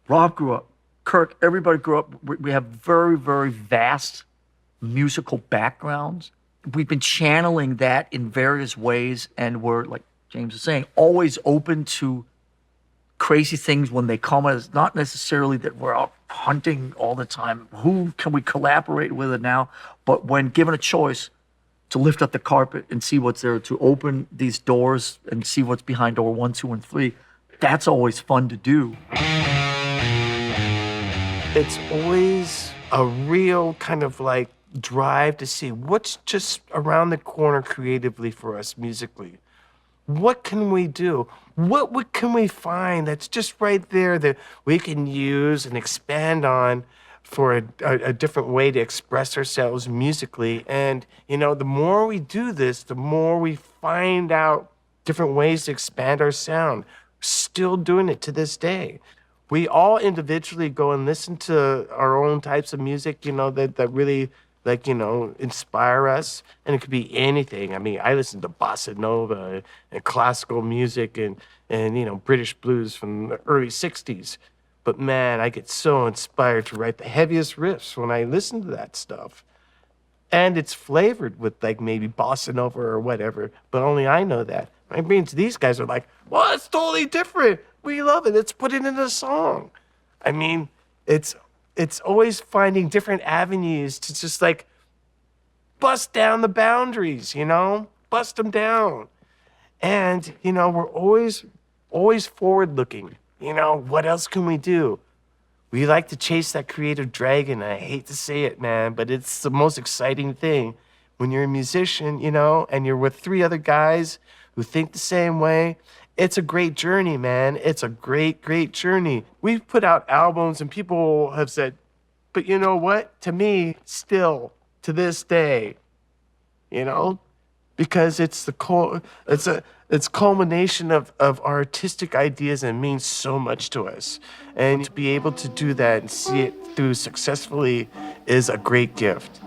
Rob grew up. Kirk, everybody grew up. We have very, very vast musical backgrounds. We've been channeling that in various ways, and we're, like James is saying, always open to crazy things when they come. It's not necessarily that we're out hunting all the time. Who can we collaborate with it now? But when given a choice, to lift up the carpet and see what's there, to open these doors and see what's behind door 1, 2, and 3, that's always fun to do. It's always a real kind of like drive to see what's just around the corner creatively for us musically. What can we do? What can we find that's just right there that we can use and expand on for a different way to express ourselves musically. And, you know, the more we do this, the more we find out different ways to expand our sound. Still doing it to this day. We all individually go and listen to our own types of music, you know, that really, like, you know, inspire us. And it could be anything. I mean, I listen to bossa nova and classical music and you know, British blues from the early 60s. But man, I get so inspired to write the heaviest riffs when I listen to that stuff. And it's flavored with like maybe bossa nova or whatever, but only I know that. I mean, these guys are like, well, it's totally different. We love it. Let's put it in a song. I mean, it's always finding different avenues to just like bust down the boundaries, you know, bust them down. And, you know, we're always forward looking. You know, what else can we do? We like to chase that creative dragon. I hate to say it, man, but it's the most exciting thing when you're a musician, you know, and you're with 3 other guys who think the same way. It's a great journey, man. It's a great, great journey. We've put out albums and people have said, but you know what? To me, still, to this day, you know, because it's culmination of artistic ideas and means so much to us. And to be able to do that and see it through successfully is a great gift.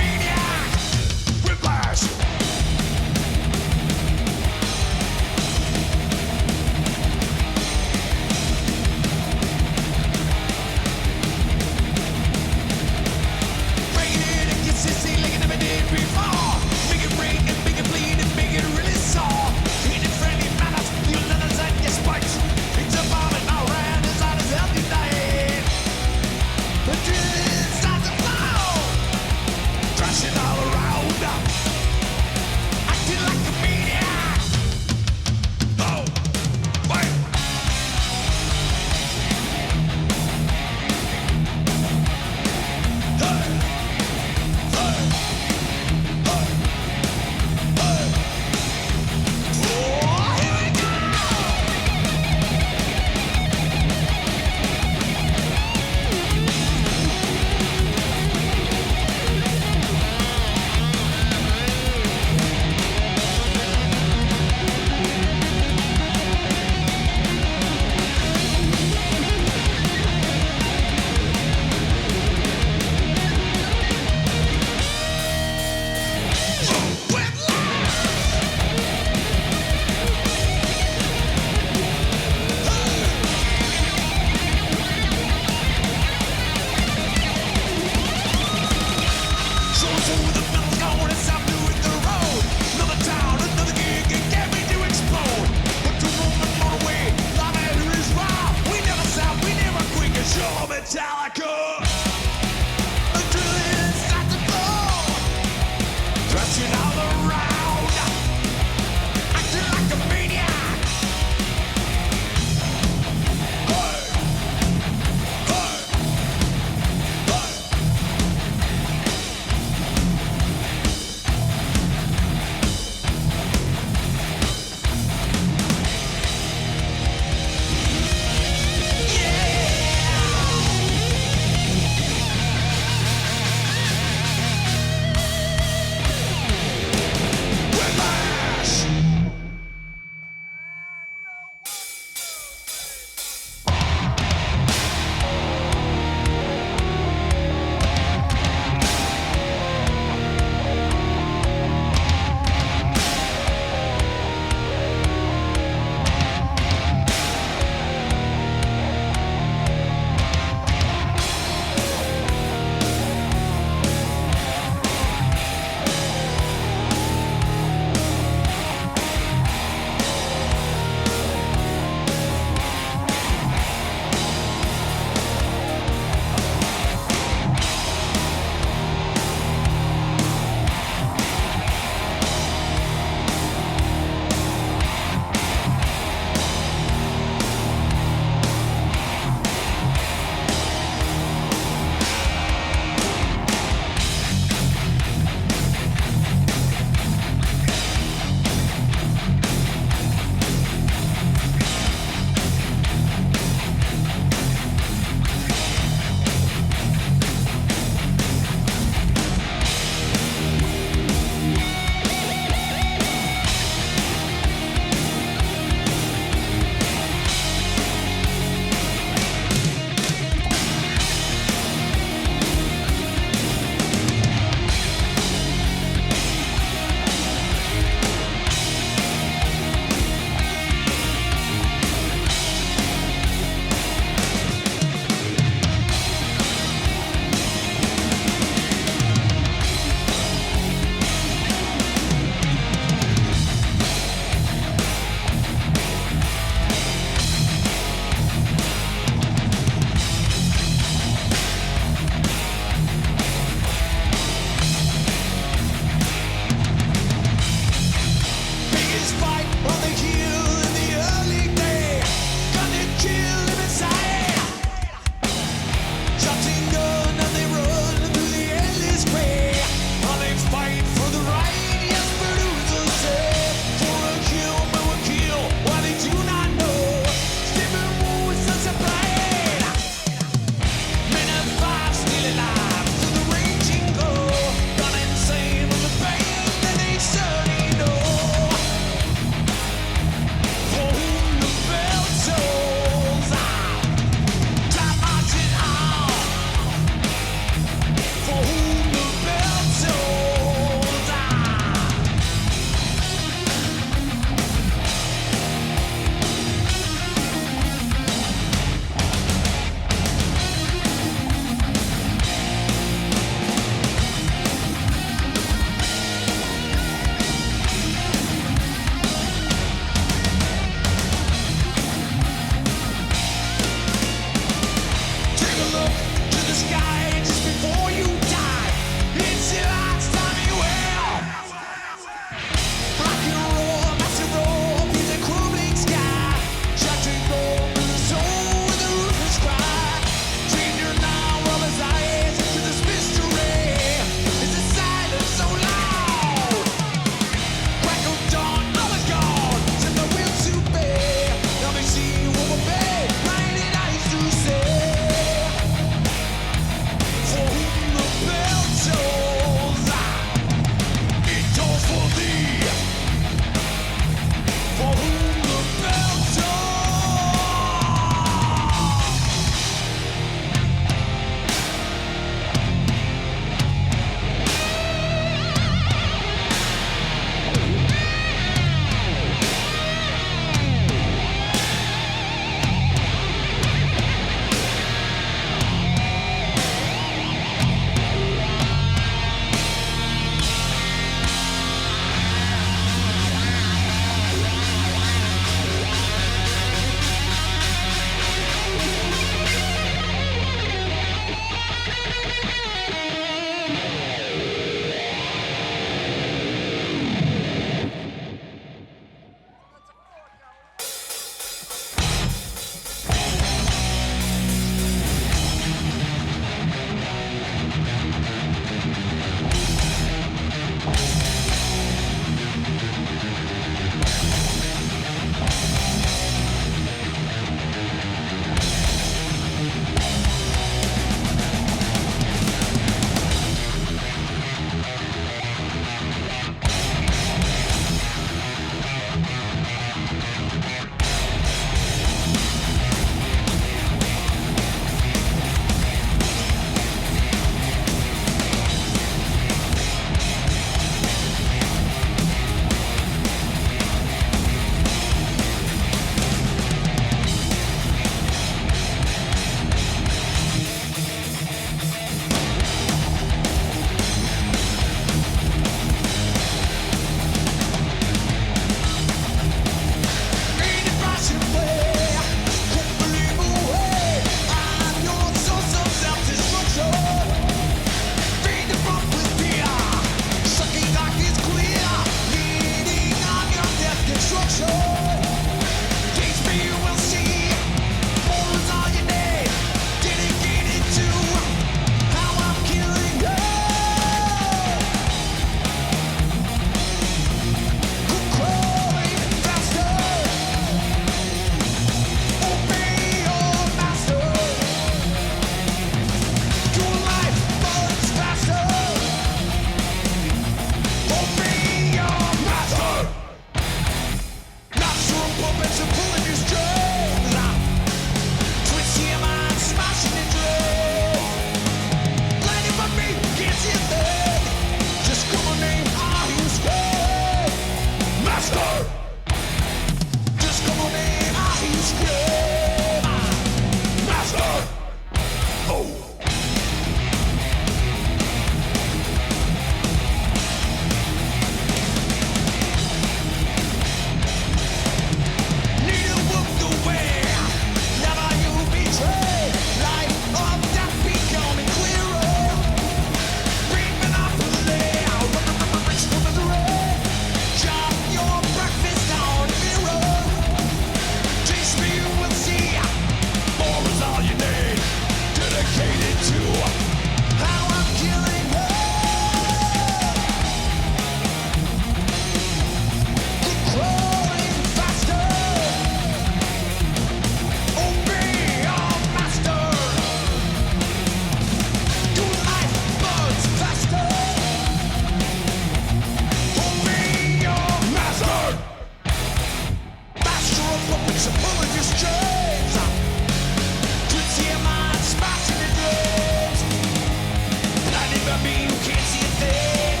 me, you can't see a thing.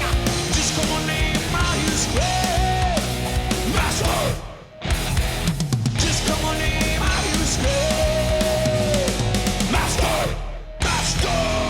Just come on, name how you scream. Master. Just come on, name how you scream. Master. Master.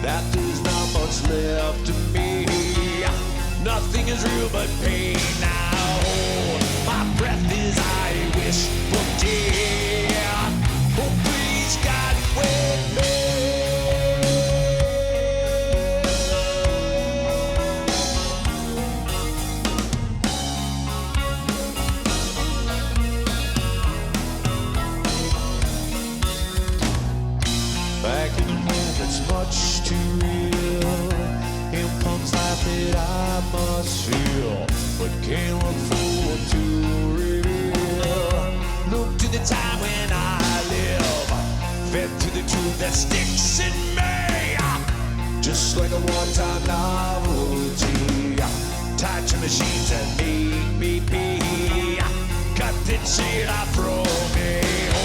that there's not much left of me. Nothing is real but pain now. My breath is I wish for death. Oh, please, God, wake me. Back in the moment that's much too real. In punk's life that I must feel, but can't look forward to reveal. Look to the time when I live, fed to the truth that sticks in me, just like a one-time novelty, tied to machines that make me pee. Cut that shit I throw me.